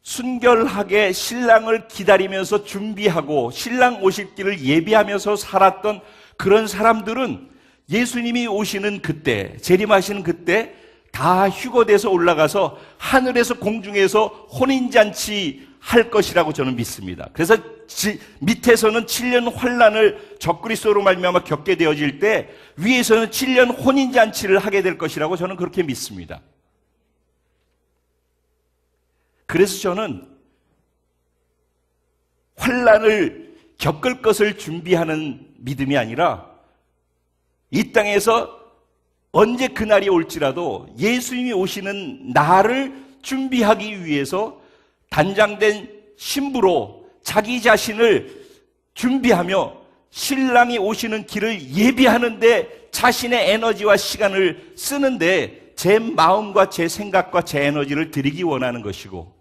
순결하게 신랑을 기다리면서 준비하고 신랑 오실 길을 예비하면서 살았던 그런 사람들은 예수님이 오시는 그때, 재림하시는 그때 다 휴거돼서 올라가서 하늘에서 공중에서 혼인잔치 할 것이라고 저는 믿습니다. 그래서 밑에서는 7년 환란을 적그리스도로 말미암아 겪게 되어질 때 위에서는 7년 혼인잔치를 하게 될 것이라고 저는 그렇게 믿습니다. 그래서 저는 환란을 겪을 것을 준비하는 믿음이 아니라 이 땅에서 언제 그날이 올지라도 예수님이 오시는 날을 준비하기 위해서 단장된 신부로 자기 자신을 준비하며 신랑이 오시는 길을 예비하는데 자신의 에너지와 시간을 쓰는데 제 마음과 제 생각과 제 에너지를 드리기 원하는 것이고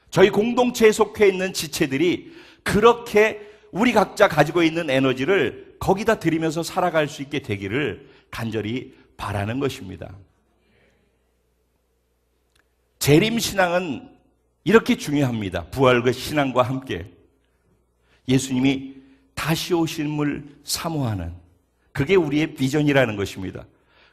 저희 공동체에 속해 있는 지체들이 그렇게 우리 각자 가지고 있는 에너지를 거기다 드리면서 살아갈 수 있게 되기를 간절히 바라는 것입니다. 재림신앙은 이렇게 중요합니다. 부활과 신앙과 함께 예수님이 다시 오심을 사모하는 그게 우리의 비전이라는 것입니다.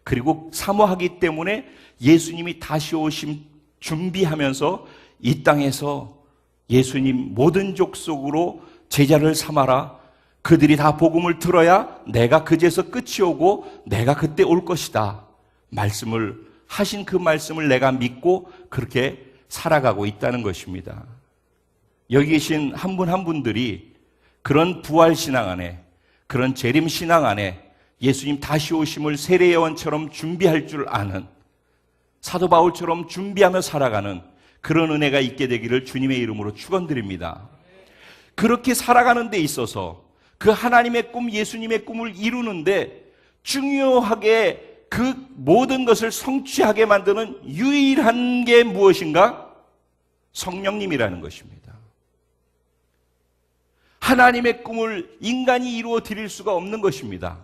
그리고 사모하기 때문에 예수님이 다시 오심 준비하면서 이 땅에서 예수님 모든 족속으로 제자를 삼아라. 그들이 다 복음을 들어야 내가 그제서 끝이 오고 내가 그때 올 것이다. 말씀을 하신 그 말씀을 내가 믿고 그렇게 살아가고 있다는 것입니다. 여기 계신 한 분 한 분들이 그런 부활신앙 안에, 그런 재림신앙 안에 예수님 다시 오심을 세례요한처럼 준비할 줄 아는, 사도 바울처럼 준비하며 살아가는 그런 은혜가 있게 되기를 주님의 이름으로 축원드립니다. 그렇게 살아가는 데 있어서 그 하나님의 꿈, 예수님의 꿈을 이루는데 중요하게 그 모든 것을 성취하게 만드는 유일한 게 무엇인가? 성령님이라는 것입니다. 하나님의 꿈을 인간이 이루어 드릴 수가 없는 것입니다.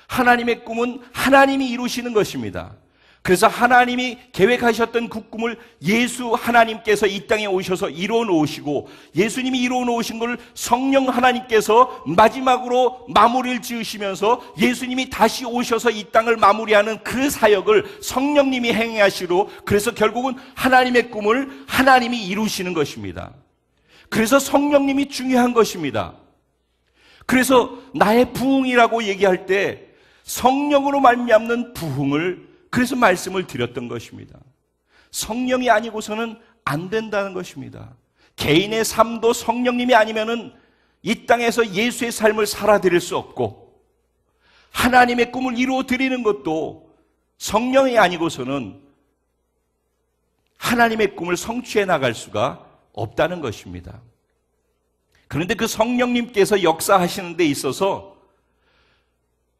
하나님의 꿈은 하나님이 이루시는 것입니다. 그래서 하나님이 계획하셨던 그 꿈을 예수 하나님께서 이 땅에 오셔서 이루어 놓으시고 예수님이 이루어 놓으신 것을 성령 하나님께서 마지막으로 마무리를 지으시면서 예수님이 다시 오셔서 이 땅을 마무리하는 그 사역을 성령님이 행하시로 그래서 결국은 하나님의 꿈을 하나님이 이루시는 것입니다. 그래서 성령님이 중요한 것입니다. 그래서 나의 부흥이라고 얘기할 때 성령으로 말미암는 부흥을 그래서 말씀을 드렸던 것입니다. 성령이 아니고서는 안 된다는 것입니다. 개인의 삶도 성령님이 아니면은 이 땅에서 예수의 삶을 살아드릴 수 없고, 하나님의 꿈을 이루어 드리는 것도 성령이 아니고서는 하나님의 꿈을 성취해 나갈 수가 없다는 것입니다. 그런데 그 성령님께서 역사하시는 데 있어서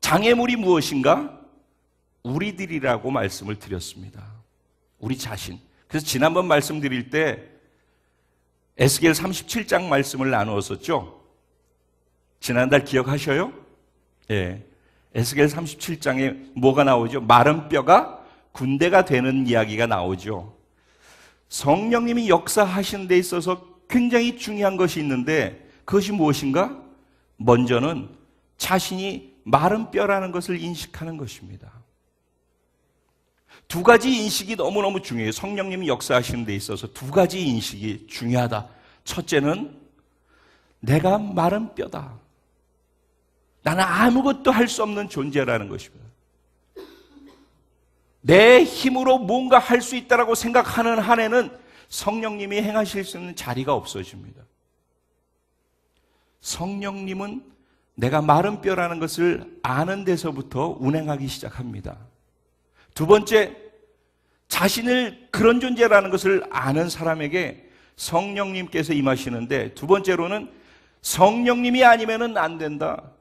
장애물이 무엇인가? 우리들이라고 말씀을 드렸습니다. 우리 자신. 그래서 지난번 말씀드릴 때 에스겔 37장 말씀을 나누었었죠. 지난달 기억하셔요? 예. 에스겔 37장에 뭐가 나오죠? 마른 뼈가 군대가 되는 이야기가 나오죠. 성령님이 역사하시는 데 있어서 굉장히 중요한 것이 있는데 그것이 무엇인가? 먼저는 자신이 마른 뼈라는 것을 인식하는 것입니다. 두 가지 인식이 너무너무 중요해요. 성령님이 역사하시는 데 있어서 두 가지 인식이 중요하다. 첫째는 내가 마른 뼈다. 나는 아무것도 할 수 없는 존재라는 것입니다. 내 힘으로 뭔가 할 수 있다라고 생각하는 한에는 성령님이 행하실 수 있는 자리가 없어집니다. 성령님은 내가 마른 뼈라는 것을 아는 데서부터 운행하기 시작합니다. 두 번째, 자신을 그런 존재라는 것을 아는 사람에게 성령님께서 임하시는데, 두 번째로는 성령님이 아니면은 안 된다.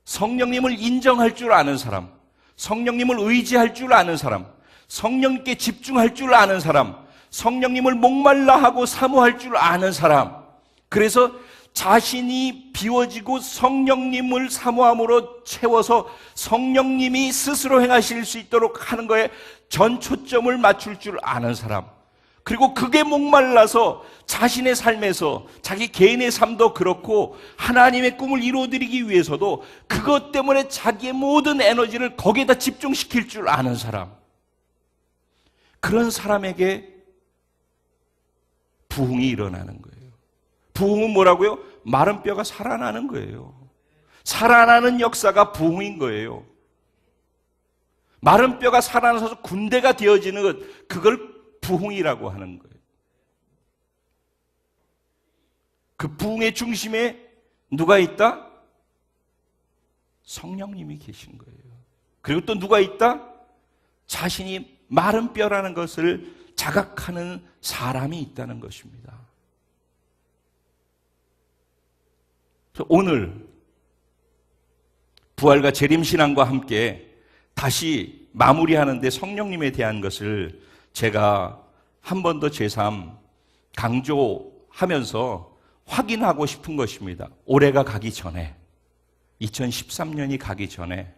성령님을 인정할 줄 아는 사람, 성령님을 의지할 줄 아는 사람, 성령님께 집중할 줄 아는 사람, 성령님을 목말라 하고 사모할 줄 아는 사람. 그래서 자신이 비워지고 성령님을 사모함으로 채워서 성령님이 스스로 행하실 수 있도록 하는 거에 전 초점을 맞출 줄 아는 사람. 그리고 그게 목말라서 자신의 삶에서 자기 개인의 삶도 그렇고 하나님의 꿈을 이루어드리기 위해서도 그것 때문에 자기의 모든 에너지를 거기에다 집중시킬 줄 아는 사람. 그런 사람에게 부흥이 일어나는 거예요. 부흥은 뭐라고요? 마른 뼈가 살아나는 거예요. 살아나는 역사가 부흥인 거예요. 마른 뼈가 살아나서 군대가 되어지는 것, 그걸 부흥이라고 하는 거예요. 그 부흥의 중심에 누가 있다? 성령님이 계신 거예요. 그리고 또 누가 있다? 자신이 마른 뼈라는 것을 자각하는 사람이 있다는 것입니다. 오늘 부활과 재림신앙과 함께 다시 마무리하는데 성령님에 대한 것을 제가 한 번 더 제3 강조하면서 확인하고 싶은 것입니다. 올해가 가기 전에, 2013년이 가기 전에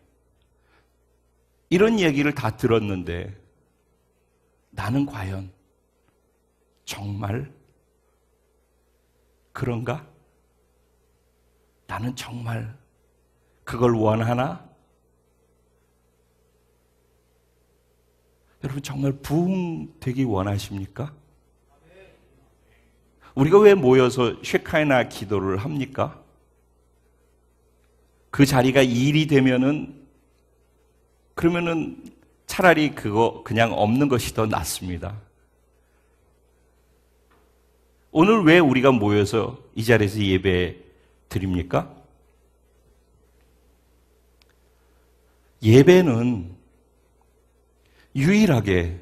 이런 얘기를 다 들었는데 나는 과연 정말 그런가? 나는 정말 그걸 원하나? 여러분 정말 부흥되기 원하십니까? 우리가 왜 모여서 쉐카이나 기도를 합니까? 그 자리가 일이 되면은 그러면은 차라리 그거 그냥 없는 것이 더 낫습니다. 오늘 왜 우리가 모여서 이 자리에서 예배 드립니까? 예배는 유일하게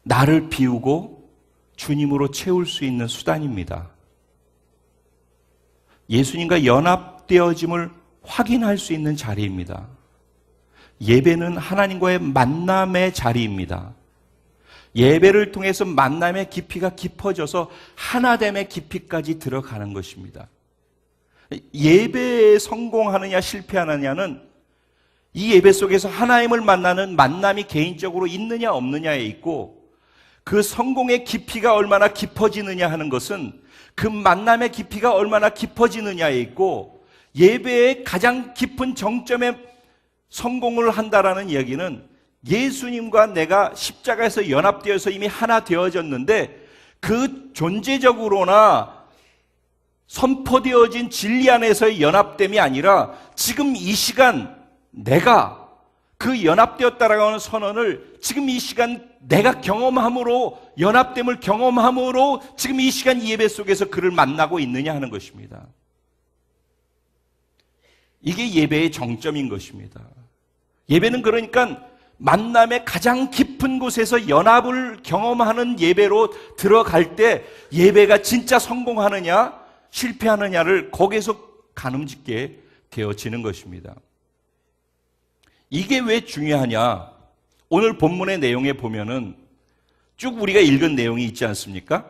나를 비우고 주님으로 채울 수 있는 수단입니다. 예수님과 연합되어짐을 확인할 수 있는 자리입니다. 예배는 하나님과의 만남의 자리입니다. 예배를 통해서 만남의 깊이가 깊어져서 하나됨의 깊이까지 들어가는 것입니다. 예배에 성공하느냐 실패하느냐는 이 예배 속에서 하나님을 만나는 만남이 개인적으로 있느냐 없느냐에 있고, 그 성공의 깊이가 얼마나 깊어지느냐 하는 것은 그 만남의 깊이가 얼마나 깊어지느냐에 있고, 예배의 가장 깊은 정점에 성공을 한다라는 이야기는 예수님과 내가 십자가에서 연합되어서 이미 하나 되어졌는데 그 존재적으로나 선포되어진 진리 안에서의 연합됨이 아니라 지금 이 시간 내가 그 연합되었다라고 하는 선언을 지금 이 시간 내가 경험함으로, 연합됨을 경험함으로 지금 이 시간 이 예배 속에서 그를 만나고 있느냐 하는 것입니다. 이게 예배의 정점인 것입니다. 예배는 그러니까 만남의 가장 깊은 곳에서 연합을 경험하는 예배로 들어갈 때 예배가 진짜 성공하느냐 실패하느냐를 거기에서 가늠짓게 되어지는 것입니다. 이게 왜 중요하냐? 오늘 본문의 내용에 보면은 쭉 우리가 읽은 내용이 있지 않습니까?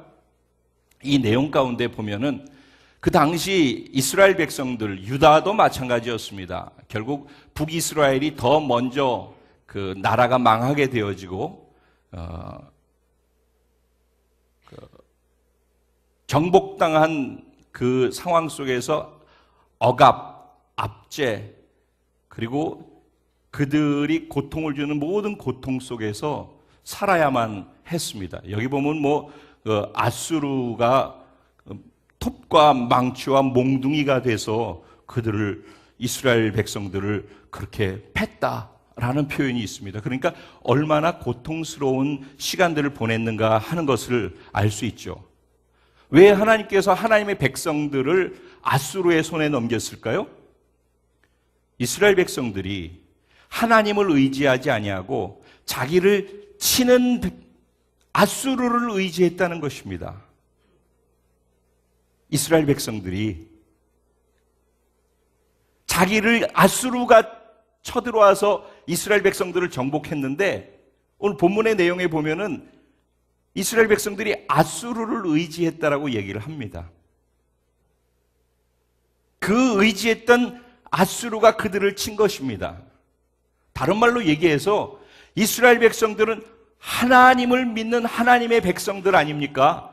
이 내용 가운데 보면은 그 당시 이스라엘 백성들, 유다도 마찬가지였습니다. 결국 북이스라엘이 더 먼저 그 나라가 망하게 되어지고 정복당한 그 상황 속에서 억압, 압제, 그리고 그들이 고통을 주는 모든 고통 속에서 살아야만 했습니다. 여기 보면 아수르가 톱과 망치와 몽둥이가 돼서 그들을, 이스라엘 백성들을 그렇게 팼다라는 표현이 있습니다. 그러니까 얼마나 고통스러운 시간들을 보냈는가 하는 것을 알 수 있죠. 왜 하나님께서 하나님의 백성들을 아수르의 손에 넘겼을까요? 이스라엘 백성들이 하나님을 의지하지 아니하고 자기를 치는 아수르를 의지했다는 것입니다. 이스라엘 백성들이 자기를, 아수르가 쳐들어와서 이스라엘 백성들을 정복했는데 오늘 본문의 내용에 보면은 이스라엘 백성들이 아수르를 의지했다라고 얘기를 합니다. 그 의지했던 아수르가 그들을 친 것입니다. 다른 말로 얘기해서 이스라엘 백성들은 하나님을 믿는 하나님의 백성들 아닙니까?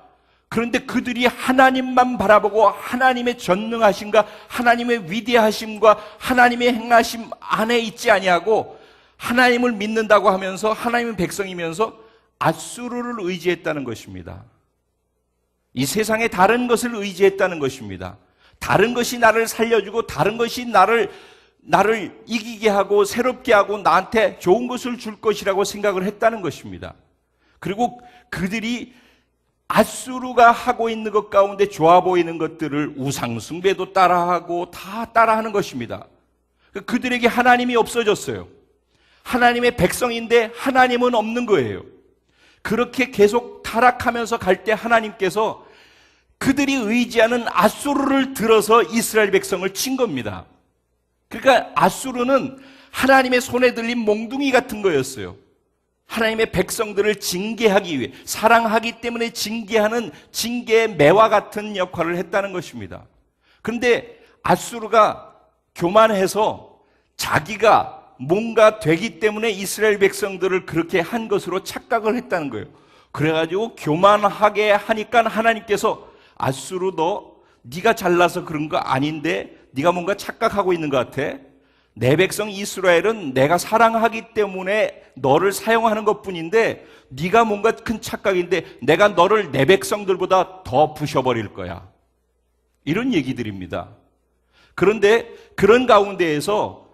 그런데 그들이 하나님만 바라보고 하나님의 전능하심과 하나님의 위대하심과 하나님의 행하심 안에 있지 아니하고 하나님을 믿는다고 하면서 하나님의 백성이면서 아수르를 의지했다는 것입니다. 이 세상에 다른 것을 의지했다는 것입니다. 다른 것이 나를 살려주고 다른 것이 나를 이기게 하고 새롭게 하고 나한테 좋은 것을 줄 것이라고 생각을 했다는 것입니다. 그리고 그들이 아수르가 하고 있는 것 가운데 좋아 보이는 것들을 우상숭배도 따라하고 다 따라하는 것입니다. 그들에게 하나님이 없어졌어요. 하나님의 백성인데 하나님은 없는 거예요. 그렇게 계속 타락하면서 갈 때 하나님께서 그들이 의지하는 아수르를 들어서 이스라엘 백성을 친 겁니다. 그러니까 아수르는 하나님의 손에 들린 몽둥이 같은 거였어요. 하나님의 백성들을 징계하기 위해, 사랑하기 때문에 징계하는 징계의 매와 같은 역할을 했다는 것입니다. 그런데 아수르가 교만해서 자기가 뭔가 되기 때문에 이스라엘 백성들을 그렇게 한 것으로 착각을 했다는 거예요. 그래가지고 교만하게 하니까 하나님께서 아수르 네가 잘나서 그런 거 아닌데 네가 뭔가 착각하고 있는 것 같아. 내 백성 이스라엘은 내가 사랑하기 때문에 너를 사용하는 것뿐인데 네가 뭔가 큰 착각인데 내가 너를 내 백성들보다 더 부셔버릴 거야. 이런 얘기들입니다. 그런데 그런 가운데에서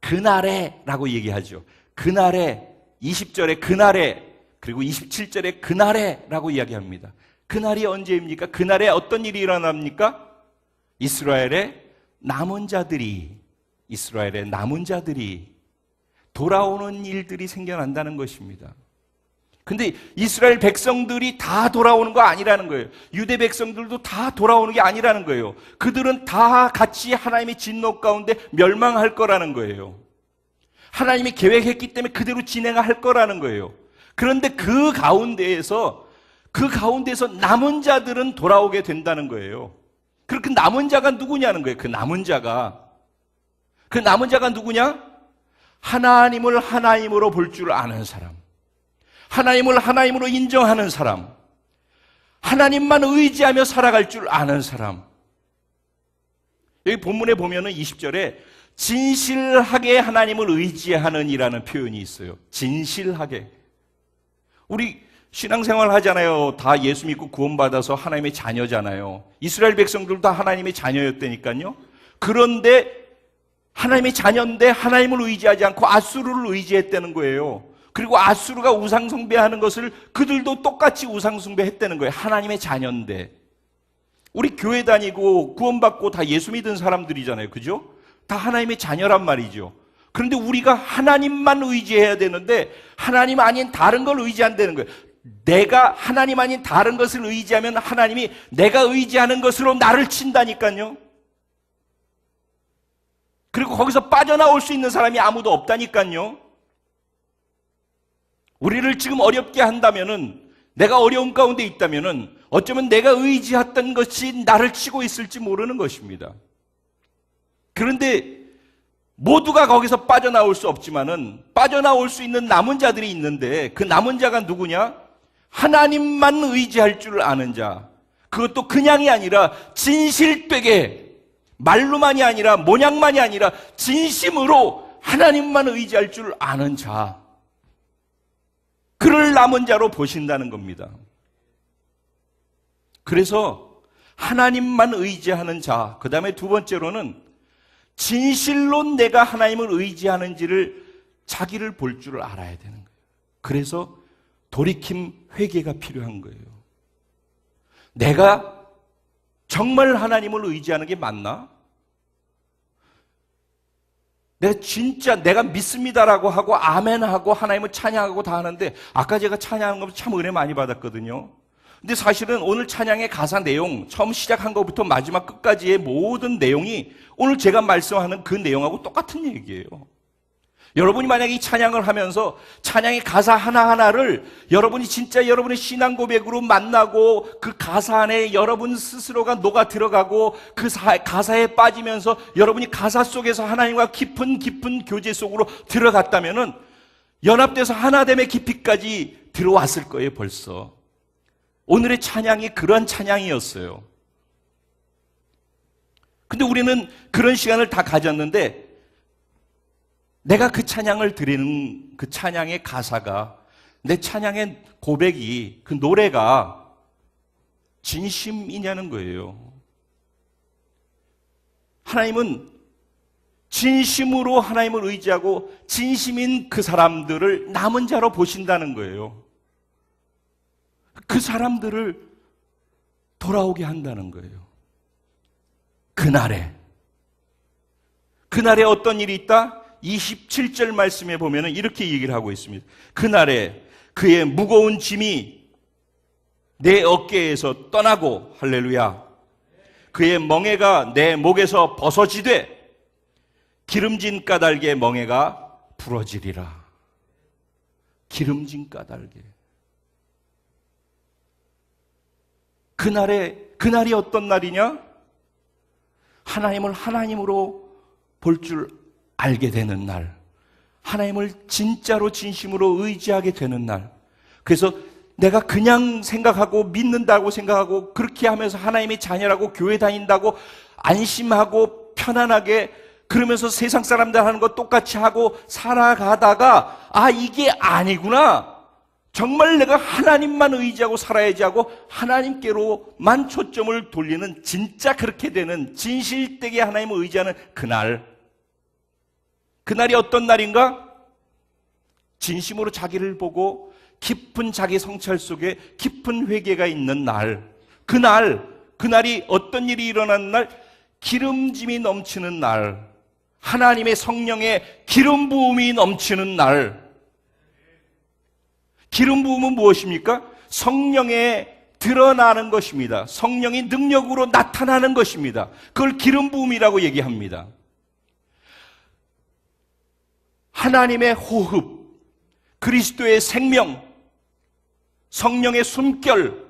그날에라고 얘기하죠. 그날에 20절에 그날에 그리고 27절에 그날에라고 이야기합니다. 그날이 언제입니까? 그날에 어떤 일이 일어납니까? 이스라엘의 남은 자들이 돌아오는 일들이 생겨난다는 것입니다. 근데 이스라엘 백성들이 다 돌아오는 거 아니라는 거예요. 유대 백성들도 다 돌아오는 게 아니라는 거예요. 그들은 다 같이 하나님의 진노 가운데 멸망할 거라는 거예요. 하나님이 계획했기 때문에 그대로 진행할 거라는 거예요. 그런데 그 가운데에서 남은 자들은 돌아오게 된다는 거예요. 그 남은 자가 누구냐는 거예요. 그 남은 자가 누구냐? 하나님을 하나님으로 볼 줄 아는 사람, 하나님을 하나님으로 인정하는 사람, 하나님만 의지하며 살아갈 줄 아는 사람. 여기 본문에 보면은 20절에 진실하게 하나님을 의지하는 이라는 표현이 있어요. 진실하게. 우리 신앙생활 하잖아요. 다 예수 믿고 구원받아서 하나님의 자녀잖아요. 이스라엘 백성들도 다 하나님의 자녀였다니까요. 그런데 하나님의 자녀인데 하나님을 의지하지 않고 아수르를 의지했다는 거예요. 그리고 아수르가 우상 숭배하는 것을 그들도 똑같이 우상 숭배했다는 거예요. 하나님의 자녀인데. 우리 교회 다니고 구원받고 다 예수 믿은 사람들이잖아요. 그죠? 다 하나님의 자녀란 말이죠. 그런데 우리가 하나님만 의지해야 되는데 하나님 아닌 다른 걸 의지한다는 거예요. 내가 하나님 아닌 다른 것을 의지하면 하나님이 내가 의지하는 것으로 나를 친다니까요. 그리고 거기서 빠져나올 수 있는 사람이 아무도 없다니까요. 우리를 지금 어렵게 한다면은, 내가 어려운 가운데 있다면은 어쩌면 내가 의지했던 것이 나를 치고 있을지 모르는 것입니다. 그런데 모두가 거기서 빠져나올 수 없지만은 빠져나올 수 있는 남은 자들이 있는데, 그 남은 자가 누구냐? 하나님만 의지할 줄 아는 자. 그것도 그냥이 아니라 진실되게, 말로만이 아니라 모양만이 아니라 진심으로 하나님만 의지할 줄 아는 자. 그를 남은 자로 보신다는 겁니다. 그래서 하나님만 의지하는 자, 그 다음에 두 번째로는 진실로 내가 하나님을 의지하는지를 자기를 볼 줄 알아야 되는 거예요. 그래서 돌이킴 회개가 필요한 거예요. 내가 정말 하나님을 의지하는 게 맞나? 내가 진짜 내가 믿습니다라고 하고 아멘하고 하나님을 찬양하고 다 하는데, 아까 제가 찬양하는 거 참 은혜 많이 받았거든요. 근데 사실은 오늘 찬양의 가사 내용, 처음 시작한 것부터 마지막 끝까지의 모든 내용이 오늘 제가 말씀하는 그 내용하고 똑같은 얘기예요. 여러분이 만약에 이 찬양을 하면서 찬양의 가사 하나하나를 여러분이 진짜 여러분의 신앙 고백으로 만나고 그 가사 안에 여러분 스스로가 녹아 들어가고 그 가사에 빠지면서 여러분이 가사 속에서 하나님과 깊은 교제 속으로 들어갔다면은 연합돼서 하나됨의 깊이까지 들어왔을 거예요, 벌써. 오늘의 찬양이 그런 찬양이었어요. 근데 우리는 그런 시간을 다 가졌는데, 내가 그 찬양을 드리는 그 찬양의 가사가, 내 찬양의 고백이, 그 노래가 진심이냐는 거예요. 하나님은 진심으로 하나님을 의지하고 진심인 그 사람들을 남은 자로 보신다는 거예요. 그 사람들을 돌아오게 한다는 거예요. 그날에 어떤 일이 있다? 27절 말씀에 보면은 이렇게 얘기를 하고 있습니다. 그날에 그의 무거운 짐이 내 어깨에서 떠나고, 할렐루야, 그의 멍에가 내 목에서 벗어지되 기름진 까닭의 멍에가 부러지리라. 기름진 까닭에. 그날이 어떤 날이냐? 하나님을 하나님으로 볼 줄 알게 되는 날, 하나님을 진짜로 진심으로 의지하게 되는 날. 그래서 내가 그냥 생각하고 믿는다고 생각하고 그렇게 하면서 하나님의 자녀라고 교회 다닌다고 안심하고 편안하게 그러면서 세상 사람들 하는 거 똑같이 하고 살아가다가, 아, 이게 아니구나, 정말 내가 하나님만 의지하고 살아야지 하고 하나님께로만 초점을 돌리는, 진짜 그렇게 되는 진실되게 하나님을 의지하는 그날이 어떤 날인가? 진심으로 자기를 보고 깊은 자기 성찰 속에 깊은 회개가 있는 날. 그날이 어떤 일이 일어나는 날? 기름짐이 넘치는 날. 하나님의 성령의 기름 부음이 넘치는 날. 기름 부음은 무엇입니까? 성령에 드러나는 것입니다. 성령이 능력으로 나타나는 것입니다. 그걸 기름 부음이라고 얘기합니다. 하나님의 호흡, 그리스도의 생명, 성령의 숨결,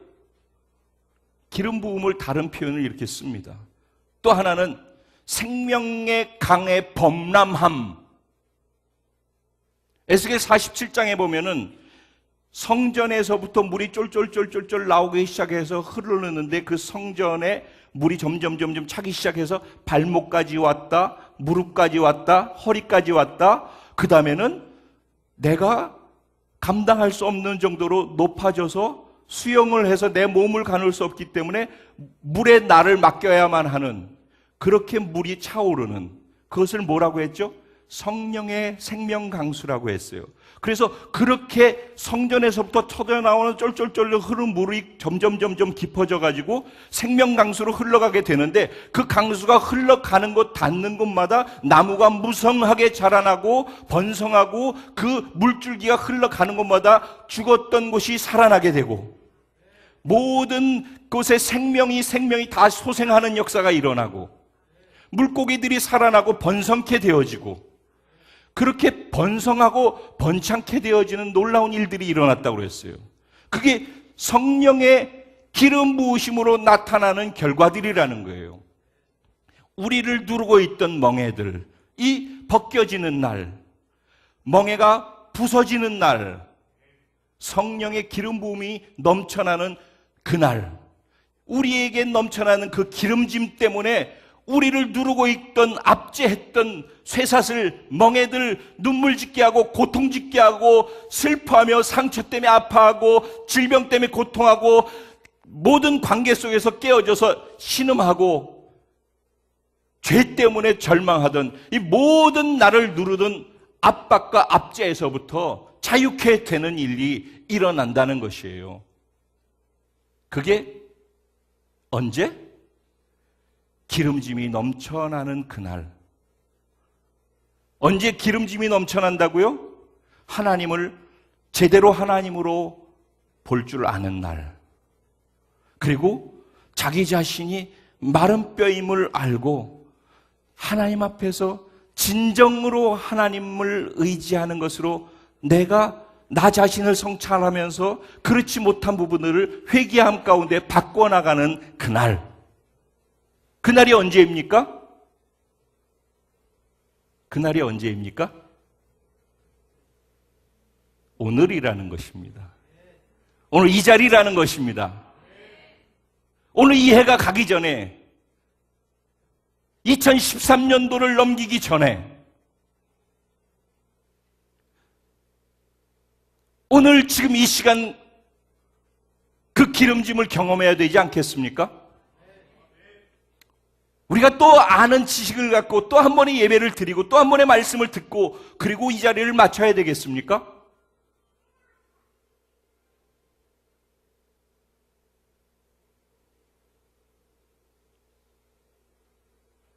기름 부음을 다른 표현을 이렇게 씁니다. 또 하나는 생명의 강의 범람함. 에스겔 47장에 보면은 성전에서부터 물이 쫄쫄쫄쫄쫄 나오기 시작해서 흐르는데, 그 성전에 물이 점점 차기 시작해서 발목까지 왔다, 무릎까지 왔다, 허리까지 왔다. 그 다음에는 내가 감당할 수 없는 정도로 높아져서 수영을 해서 내 몸을 가눌 수 없기 때문에 물에 나를 맡겨야만 하는, 그렇게 물이 차오르는, 그것을 뭐라고 했죠? 성령의 생명 강수라고 했어요. 그래서 그렇게 성전에서부터 터져나오는 쫄쫄쫄 흐르는 물이 점점 깊어져 가지고 생명 강수로 흘러가게 되는데, 그 강수가 흘러가는 곳 닿는 곳마다 나무가 무성하게 자라나고 번성하고, 그 물줄기가 흘러가는 곳마다 죽었던 곳이 살아나게 되고, 모든 곳에 생명이 다 소생하는 역사가 일어나고, 물고기들이 살아나고 번성케 되어지고, 그렇게 번성하고 번창케 되어지는 놀라운 일들이 일어났다고 그랬어요. 그게 성령의 기름 부으심으로 나타나는 결과들이라는 거예요. 우리를 누르고 있던 멍에들이 벗겨지는 날, 멍에가 부서지는 날, 성령의 기름 부음이 넘쳐나는 그날, 우리에게 넘쳐나는 그 기름짐 때문에 우리를 누르고 있던, 압제했던 쇠사슬, 멍에들 눈물 짓게 하고 고통 짓게 하고 슬퍼하며 상처 때문에 아파하고 질병 때문에 고통하고 모든 관계 속에서 깨어져서 신음하고 죄 때문에 절망하던 이 모든 나를 누르던 압박과 압제에서부터 자유케 되는 일이 일어난다는 것이에요. 그게 언제? 기름짐이 넘쳐나는 그날. 언제 기름짐이 넘쳐난다고요? 하나님을 제대로 하나님으로 볼 줄 아는 날. 그리고 자기 자신이 마른 뼈임을 알고 하나님 앞에서 진정으로 하나님을 의지하는 것으로 내가 나 자신을 성찰하면서 그렇지 못한 부분들을 회개함 가운데 바꿔나가는 그날. 그날이 언제입니까? 그날이 언제입니까? 오늘이라는 것입니다. 오늘 이 자리라는 것입니다. 오늘 이 해가 가기 전에, 2013년도를 넘기기 전에, 오늘 지금 이 시간 그 기름짐을 경험해야 되지 않겠습니까? 우리가 또 아는 지식을 갖고 또 한 번의 예배를 드리고 또 한 번의 말씀을 듣고 그리고 이 자리를 맞춰야 되겠습니까?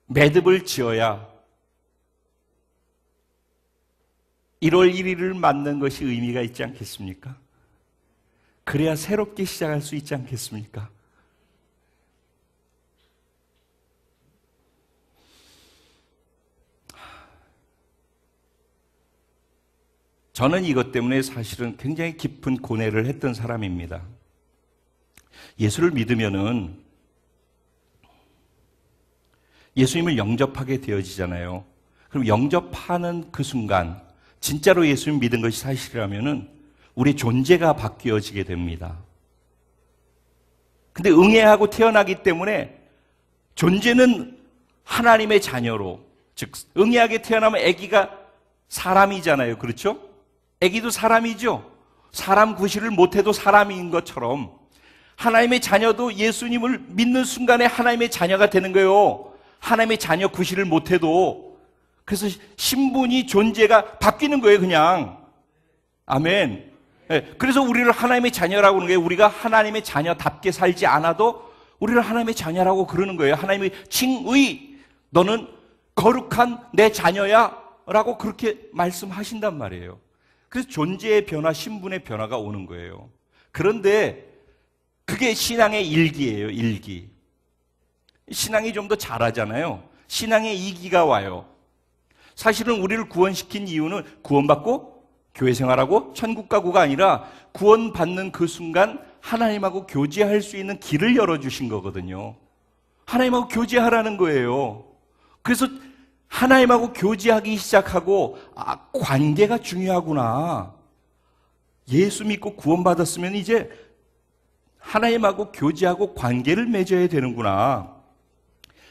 매듭을 지어야 1월 1일을 맞는 것이 의미가 있지 않겠습니까? 그래야 새롭게 시작할 수 있지 않겠습니까? 저는 이것 때문에 사실은 굉장히 깊은 고뇌를 했던 사람입니다. 예수를 믿으면은 예수님을 영접하게 되어지잖아요. 그럼 영접하는 그 순간 진짜로 예수님 믿은 것이 사실이라면은 우리의 존재가 바뀌어지게 됩니다. 근데 응애하고 태어나기 때문에 존재는 하나님의 자녀로, 즉 응애하게 태어나면 아기가 사람이잖아요. 그렇죠? 아기도 사람이죠. 사람 구실을 못해도 사람인 것처럼 하나님의 자녀도 예수님을 믿는 순간에 하나님의 자녀가 되는 거예요. 하나님의 자녀 구실을 못해도. 그래서 신분이, 존재가 바뀌는 거예요, 그냥. 아멘. 네, 그래서 우리를 하나님의 자녀라고 하는 거예요. 우리가 하나님의 자녀답게 살지 않아도 우리를 하나님의 자녀라고 그러는 거예요. 하나님의 칭의, 너는 거룩한 내 자녀야 라고 그렇게 말씀하신단 말이에요. 그래서 존재의 변화, 신분의 변화가 오는 거예요. 그런데 그게 신앙의 일기예요, 일기. 신앙이 좀 더 잘하잖아요. 신앙의 이기가 와요. 사실은 우리를 구원시킨 이유는 구원받고 교회 생활하고 천국 가고가 아니라 구원받는 그 순간 하나님하고 교제할 수 있는 길을 열어주신 거거든요. 하나님하고 교제하라는 거예요. 그래서 하나님하고 교제하기 시작하고 관계가 중요하구나. 예수 믿고 구원받았으면 이제 하나님하고 교제하고 관계를 맺어야 되는구나.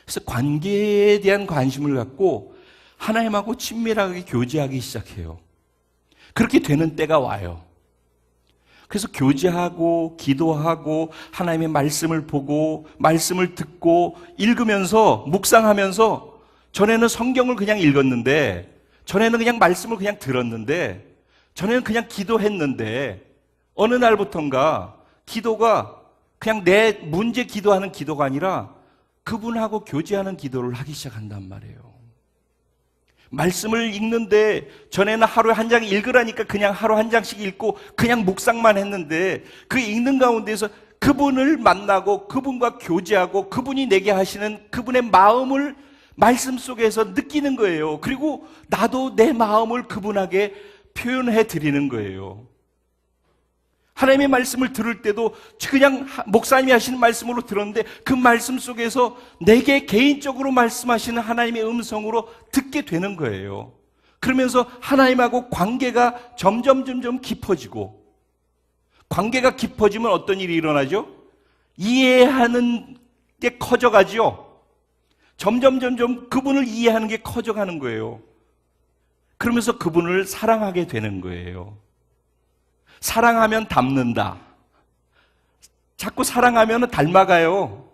그래서 관계에 대한 관심을 갖고 하나님하고 친밀하게 교제하기 시작해요. 그렇게 되는 때가 와요. 그래서 교제하고 기도하고 하나님의 말씀을 보고 말씀을 듣고 읽으면서 묵상하면서, 전에는 성경을 그냥 읽었는데, 전에는 그냥 말씀을 그냥 들었는데, 전에는 그냥 기도했는데, 어느 날부턴가 기도가 그냥 내 문제 기도하는 기도가 아니라 그분하고 교제하는 기도를 하기 시작한단 말이에요. 말씀을 읽는데 전에는 하루에 한 장 읽으라니까 그냥 하루 한 장씩 읽고 그냥 묵상만 했는데, 그 읽는 가운데서 그분을 만나고 그분과 교제하고 그분이 내게 하시는 그분의 마음을 말씀 속에서 느끼는 거예요. 그리고 나도 내 마음을 그분에게 표현해 드리는 거예요. 하나님의 말씀을 들을 때도 그냥 목사님이 하시는 말씀으로 들었는데, 그 말씀 속에서 내게 개인적으로 말씀하시는 하나님의 음성으로 듣게 되는 거예요. 그러면서 하나님하고 관계가 점점 깊어지고, 관계가 깊어지면 어떤 일이 일어나죠? 이해하는 게 커져가죠. 점점 그분을 이해하는 게 커져가는 거예요. 그러면서 그분을 사랑하게 되는 거예요. 사랑하면 닮는다. 자꾸 사랑하면 닮아가요.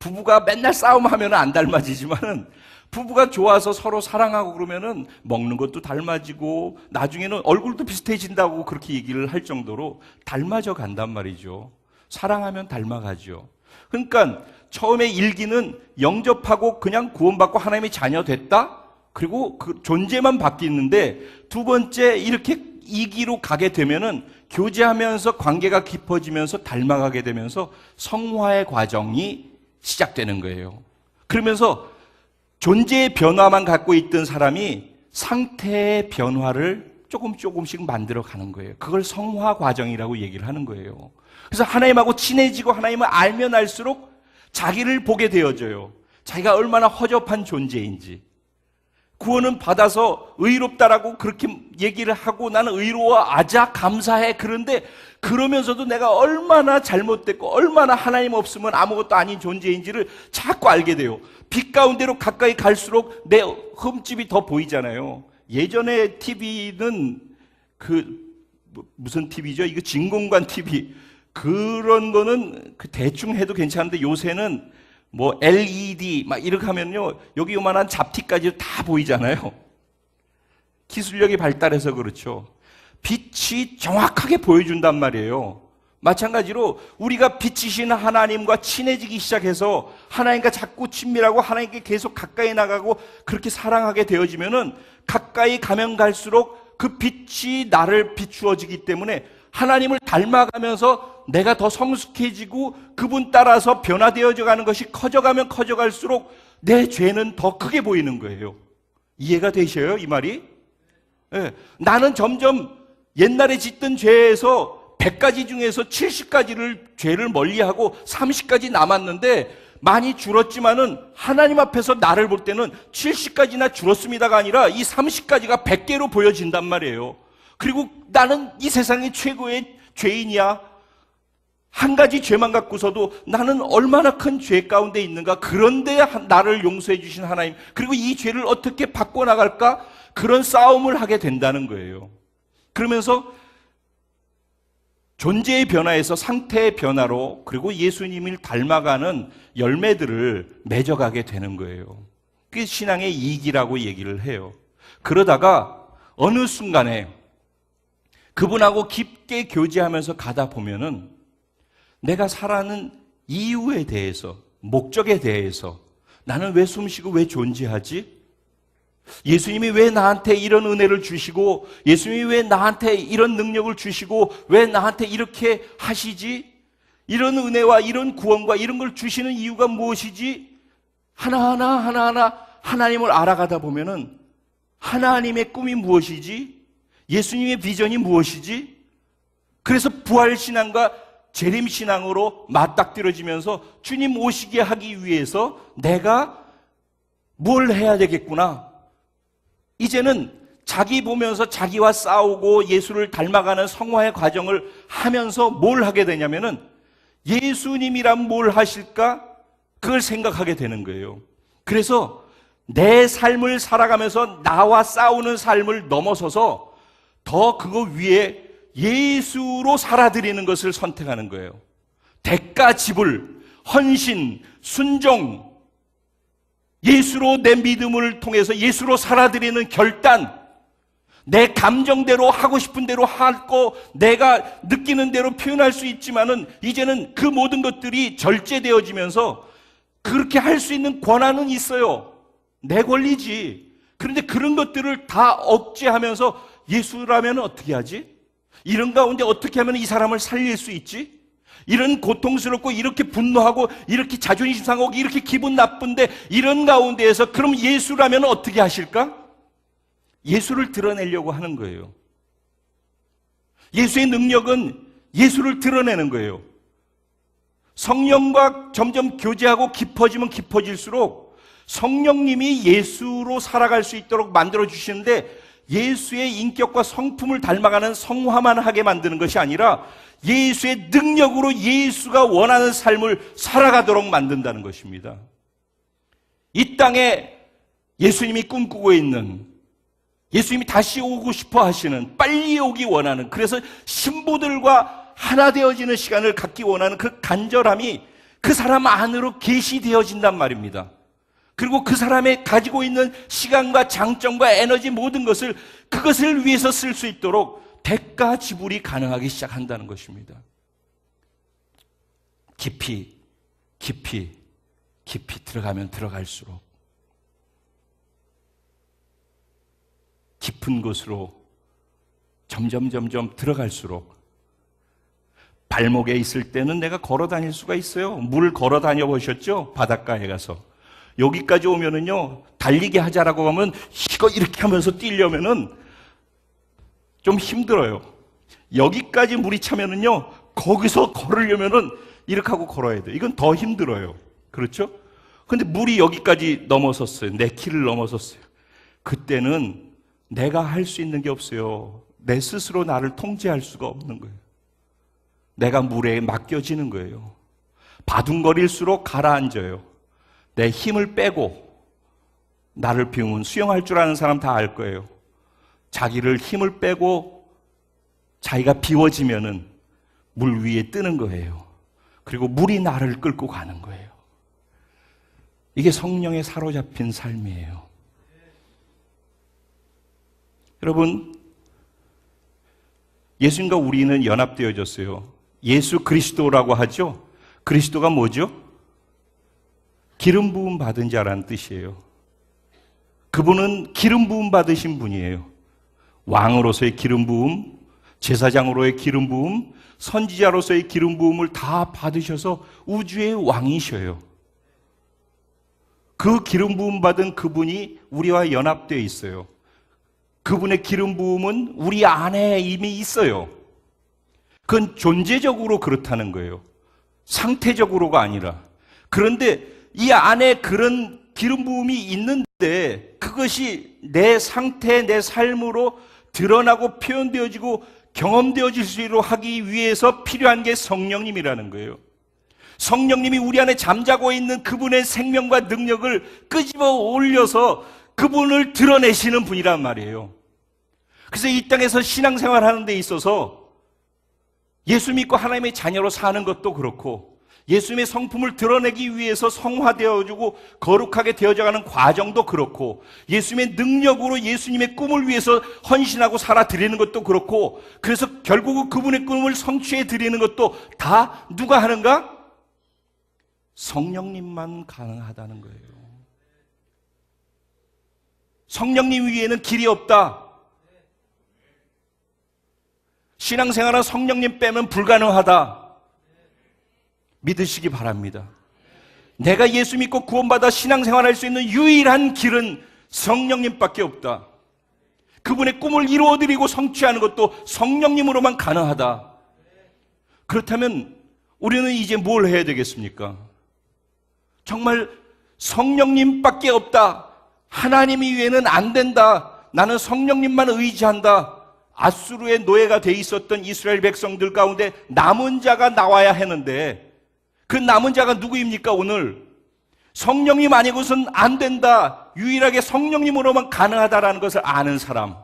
부부가 맨날 싸움하면 안 닮아지지만, 부부가 좋아서 서로 사랑하고 그러면은 먹는 것도 닮아지고 나중에는 얼굴도 비슷해진다고 그렇게 얘기를 할 정도로 닮아져 간단 말이죠. 사랑하면 닮아가죠. 그러니까 처음에 일기는 영접하고 그냥 구원받고 하나님의 자녀 됐다? 그리고 그 존재만 바뀌는데, 두 번째 이렇게 2기로 가게 되면은 교제하면서 관계가 깊어지면서 닮아가게 되면서 성화의 과정이 시작되는 거예요. 그러면서 존재의 변화만 갖고 있던 사람이 상태의 변화를 조금씩 만들어 가는 거예요. 그걸 성화 과정이라고 얘기를 하는 거예요. 그래서 하나님하고 친해지고 하나님을 알면 알수록 자기를 보게 되어져요. 자기가 얼마나 허접한 존재인지. 구원은 받아서 의롭다라고 그렇게 얘기를 하고 나는 의로워하자, 감사해. 그런데 그러면서도 내가 얼마나 잘못됐고 얼마나 하나님 없으면 아무것도 아닌 존재인지를 자꾸 알게 돼요. 빛 가운데로 가까이 갈수록 내 흠집이 더 보이잖아요. 예전에 TV는 무슨 TV죠? 이거 진공관 TV. 그런 거는 대충 해도 괜찮은데, 요새는 뭐 LED 막 이렇게 하면요, 여기 요만한 잡티까지 다 보이잖아요. 기술력이 발달해서 그렇죠. 빛이 정확하게 보여준단 말이에요. 마찬가지로 우리가 빛이신 하나님과 친해지기 시작해서 하나님과 자꾸 친밀하고 하나님께 계속 가까이 나가고 그렇게 사랑하게 되어지면은, 가까이 가면 갈수록 그 빛이 나를 비추어지기 때문에 하나님을 닮아가면서 내가 더 성숙해지고 그분 따라서 변화되어져 가는 것이 커져가면 커져갈수록 내 죄는 더 크게 보이는 거예요. 이해가 되셔요, 이 말이? 네. 나는 점점 옛날에 짓던 죄에서 100가지 중에서 70가지를 죄를 멀리하고 30가지 남았는데, 많이 줄었지만은 하나님 앞에서 나를 볼 때는 70가지나 줄었습니다가 아니라 이 30가지가 100개로 보여진단 말이에요. 그리고 나는 이 세상의 최고의 죄인이야. 한 가지 죄만 갖고서도 나는 얼마나 큰 죄 가운데 있는가. 그런데 나를 용서해 주신 하나님, 그리고 이 죄를 어떻게 바꿔나갈까, 그런 싸움을 하게 된다는 거예요. 그러면서 존재의 변화에서 상태의 변화로, 그리고 예수님을 닮아가는 열매들을 맺어가게 되는 거예요. 그게 신앙의 이기라고 얘기를 해요. 그러다가 어느 순간에 그분하고 깊게 교제하면서 가다 보면은 내가 살아가는 이유에 대해서, 목적에 대해서, 나는 왜 숨쉬고 왜 존재하지? 예수님이 왜 나한테 이런 은혜를 주시고, 예수님이 왜 나한테 이런 능력을 주시고, 왜 나한테 이렇게 하시지? 이런 은혜와 이런 구원과 이런 걸 주시는 이유가 무엇이지? 하나하나 하나님을 알아가다 보면은 하나님의 꿈이 무엇이지? 예수님의 비전이 무엇이지? 그래서 부활신앙과 재림신앙으로 맞닥뜨려지면서 주님 오시게 하기 위해서 내가 뭘 해야 되겠구나. 이제는 자기 보면서 자기와 싸우고 예수를 닮아가는 성화의 과정을 하면서 뭘 하게 되냐면은, 예수님이란 뭘 하실까? 그걸 생각하게 되는 거예요. 그래서 내 삶을 살아가면서 나와 싸우는 삶을 넘어서서 더 그거 위에 예수로 살아드리는 것을 선택하는 거예요. 대가 지불, 헌신, 순종, 예수로 내 믿음을 통해서 예수로 살아드리는 결단, 내 감정대로 하고 싶은 대로 하고 내가 느끼는 대로 표현할 수 있지만은 이제는 그 모든 것들이 절제되어지면서 그렇게 할 수 있는 권한은 있어요. 내 권리지. 그런데 그런 것들을 다 억제하면서 예수라면 어떻게 하지? 이런 가운데 어떻게 하면 이 사람을 살릴 수 있지? 이런 고통스럽고 이렇게 분노하고 이렇게 자존심 상하고 이렇게 기분 나쁜데 이런 가운데에서 그럼 예수라면 어떻게 하실까? 예수를 드러내려고 하는 거예요. 예수의 능력은 예수를 드러내는 거예요. 성령과 점점 교제하고 깊어지면 깊어질수록 성령님이 예수로 살아갈 수 있도록 만들어 주시는데 예수의 인격과 성품을 닮아가는 성화만 하게 만드는 것이 아니라 예수의 능력으로 예수가 원하는 삶을 살아가도록 만든다는 것입니다. 이 땅에 예수님이 꿈꾸고 있는, 예수님이 다시 오고 싶어 하시는, 빨리 오기 원하는, 그래서 신부들과 하나 되어지는 시간을 갖기 원하는 그 간절함이 그 사람 안으로 계시되어진단 말입니다. 그리고 그 사람의 가지고 있는 시간과 장점과 에너지 모든 것을 그것을 위해서 쓸 수 있도록 대가 지불이 가능하기 시작한다는 것입니다. 깊이 들어가면 들어갈수록 깊은 곳으로 점점 들어갈수록 발목에 있을 때는 내가 걸어 다닐 수가 있어요. 물 걸어 다녀 보셨죠? 바닷가에 가서. 여기까지 오면은요, 달리기 하자라고 하면 이거 이렇게 하면서 뛰려면은 좀 힘들어요. 여기까지 물이 차면은요, 거기서 걸으려면은 이렇게 하고 걸어야 돼요. 이건 더 힘들어요. 그렇죠? 근데 물이 여기까지 넘어섰어요. 내 키를 넘어섰어요. 그때는 내가 할 수 있는 게 없어요. 내 스스로 나를 통제할 수가 없는 거예요. 내가 물에 맡겨지는 거예요. 바둥거릴수록 가라앉아요. 내 힘을 빼고 나를 비우면, 수영할 줄 아는 사람 다 알 거예요. 자기를 힘을 빼고 자기가 비워지면은 물 위에 뜨는 거예요. 그리고 물이 나를 끌고 가는 거예요. 이게 성령에 사로잡힌 삶이에요. 여러분, 예수님과 우리는 연합되어졌어요. 예수 그리스도라고 하죠. 그리스도가 뭐죠? 기름 부음 받은 자라는 뜻이에요. 그분은 기름 부음 받으신 분이에요. 왕으로서의 기름 부음, 제사장으로의 기름 부음, 선지자로서의 기름 부음을 다 받으셔서 우주의 왕이셔요. 그 기름 부음 받은 그분이 우리와 연합되어 있어요. 그분의 기름 부음은 우리 안에 이미 있어요. 그건 존재적으로 그렇다는 거예요. 상태적으로가 아니라. 그런데 이 안에 그런 기름 부음이 있는데 그것이 내 상태, 내 삶으로 드러나고 표현되어지고 경험되어질 수 있도록 하기 위해서 필요한 게 성령님이라는 거예요. 성령님이 우리 안에 잠자고 있는 그분의 생명과 능력을 끄집어 올려서 그분을 드러내시는 분이란 말이에요. 그래서 이 땅에서 신앙생활 하는 데 있어서 예수 믿고 하나님의 자녀로 사는 것도 그렇고 예수님의 성품을 드러내기 위해서 성화되어지고 거룩하게 되어져가는 과정도 그렇고 예수님의 능력으로 예수님의 꿈을 위해서 헌신하고 살아드리는 것도 그렇고 그래서 결국은 그분의 꿈을 성취해 드리는 것도 다 누가 하는가? 성령님만 가능하다는 거예요. 성령님 위에는 길이 없다. 신앙생활은 성령님 빼면 불가능하다. 믿으시기 바랍니다. 내가 예수 믿고 구원받아 신앙생활할 수 있는 유일한 길은 성령님밖에 없다. 그분의 꿈을 이루어드리고 성취하는 것도 성령님으로만 가능하다. 그렇다면 우리는 이제 뭘 해야 되겠습니까? 정말 성령님밖에 없다. 하나님 이외에는 안 된다. 나는 성령님만 의지한다. 아수르의 노예가 돼 있었던 이스라엘 백성들 가운데 남은 자가 나와야 하는데 그 남은 자가 누구입니까? 오늘 성령님 아니고선 안 된다. 유일하게 성령님으로만 가능하다라는 것을 아는 사람.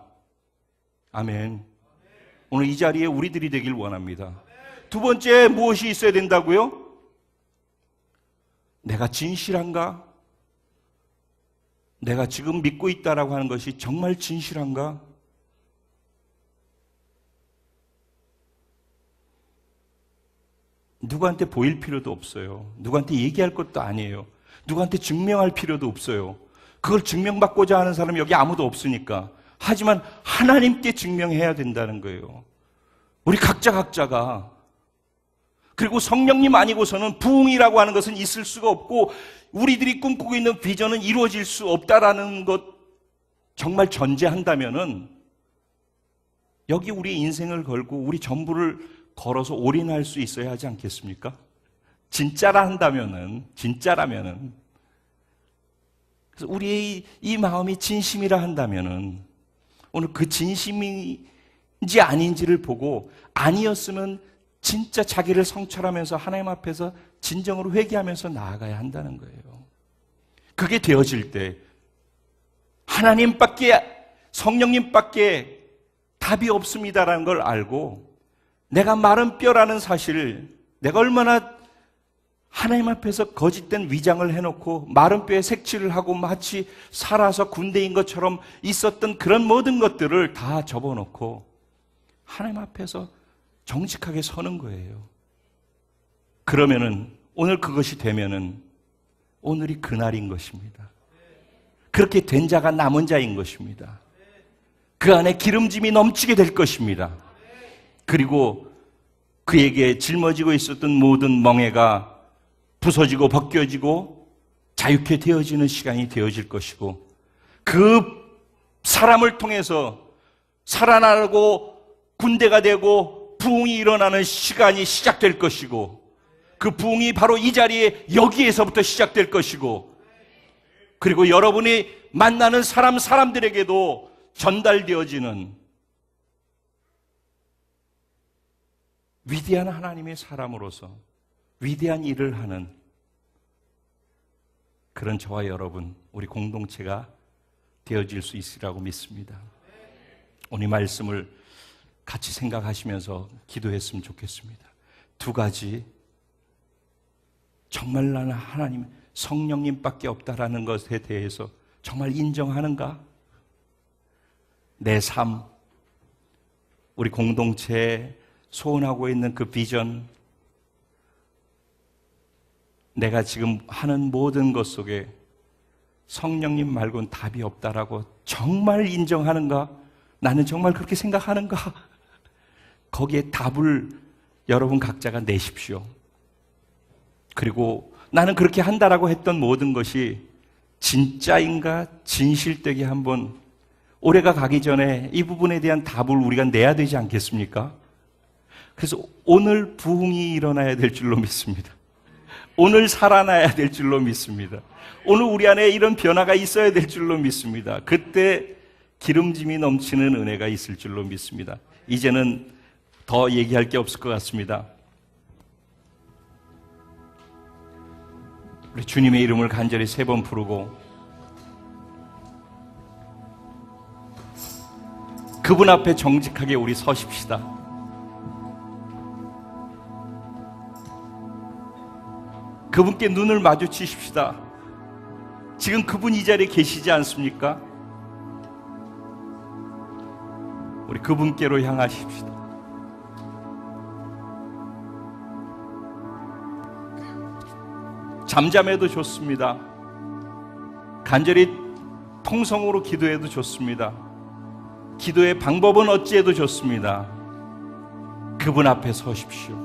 아멘. 오늘 이 자리에 우리들이 되길 원합니다. 두 번째, 무엇이 있어야 된다고요? 내가 진실한가? 내가 지금 믿고 있다라고 하는 것이 정말 진실한가? 누구한테 보일 필요도 없어요. 누구한테 얘기할 것도 아니에요. 누구한테 증명할 필요도 없어요. 그걸 증명받고자 하는 사람이 여기 아무도 없으니까. 하지만 하나님께 증명해야 된다는 거예요. 우리 각자가. 그리고 성령님 아니고서는 부흥이라고 하는 것은 있을 수가 없고 우리들이 꿈꾸고 있는 비전은 이루어질 수 없다라는 것 정말 전제한다면은 여기 우리 인생을 걸고 우리 전부를 걸어서 올인할 수 있어야 하지 않겠습니까? 진짜라면은 그래서 우리의 이 마음이 진심이라 한다면은 오늘 그 진심인지 아닌지를 보고 아니었으면 진짜 자기를 성찰하면서 하나님 앞에서 진정으로 회개하면서 나아가야 한다는 거예요. 그게 되어질 때 하나님밖에 성령님밖에 답이 없습니다라는 걸 알고 내가 마른 뼈라는 사실, 내가 얼마나 하나님 앞에서 거짓된 위장을 해놓고 마른 뼈에 색칠을 하고 마치 살아서 군대인 것처럼 있었던 그런 모든 것들을 다 접어놓고 하나님 앞에서 정직하게 서는 거예요. 그러면은 오늘 그것이 되면은 오늘이 그날인 것입니다. 그렇게 된 자가 남은 자인 것입니다. 그 안에 기름짐이 넘치게 될 것입니다. 그리고 그에게 짊어지고 있었던 모든 멍에가 부서지고 벗겨지고 자유케 되어지는 시간이 되어질 것이고 그 사람을 통해서 살아나고 군대가 되고 부흥이 일어나는 시간이 시작될 것이고 그 부흥이 바로 이 자리에 여기에서부터 시작될 것이고 그리고 여러분이 만나는 사람들에게도 전달되어지는 위대한 하나님의 사람으로서 위대한 일을 하는 그런 저와 여러분, 우리 공동체가 되어질 수 있으리라고 믿습니다. 오늘 말씀을 같이 생각하시면서 기도했으면 좋겠습니다. 두 가지, 정말 나는 하나님, 성령님밖에 없다라는 것에 대해서 정말 인정하는가? 내 삶, 우리 공동체에 소원하고 있는 그 비전, 내가 지금 하는 모든 것 속에 성령님 말고는 답이 없다라고 정말 인정하는가? 나는 정말 그렇게 생각하는가? 거기에 답을 여러분 각자가 내십시오. 그리고 나는 그렇게 한다라고 했던 모든 것이 진짜인가 진실되게 한번 올해가 가기 전에 이 부분에 대한 답을 우리가 내야 되지 않겠습니까? 그래서 오늘 부흥이 일어나야 될 줄로 믿습니다. 오늘 살아나야 될 줄로 믿습니다. 오늘 우리 안에 이런 변화가 있어야 될 줄로 믿습니다. 그때 기름짐이 넘치는 은혜가 있을 줄로 믿습니다. 이제는 더 얘기할 게 없을 것 같습니다. 우리 주님의 이름을 간절히 3번 부르고 그분 앞에 정직하게 우리 서십시다. 그분께 눈을 마주치십시다. 지금 그분 이 자리에 계시지 않습니까? 우리 그분께로 향하십시다. 잠잠해도 좋습니다. 간절히 통성으로 기도해도 좋습니다. 기도의 방법은 어찌해도 좋습니다. 그분 앞에 서십시오.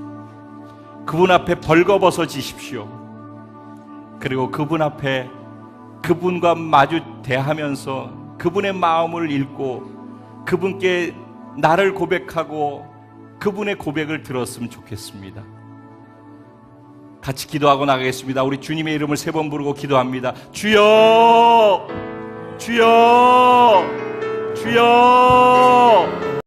그분 앞에 벌거벗어지십시오. 그리고 그분 앞에 그분과 마주 대하면서 그분의 마음을 읽고 그분께 나를 고백하고 그분의 고백을 들었으면 좋겠습니다. 같이 기도하고 나가겠습니다. 우리 주님의 이름을 3번 부르고 기도합니다. 주여! 주여! 주여!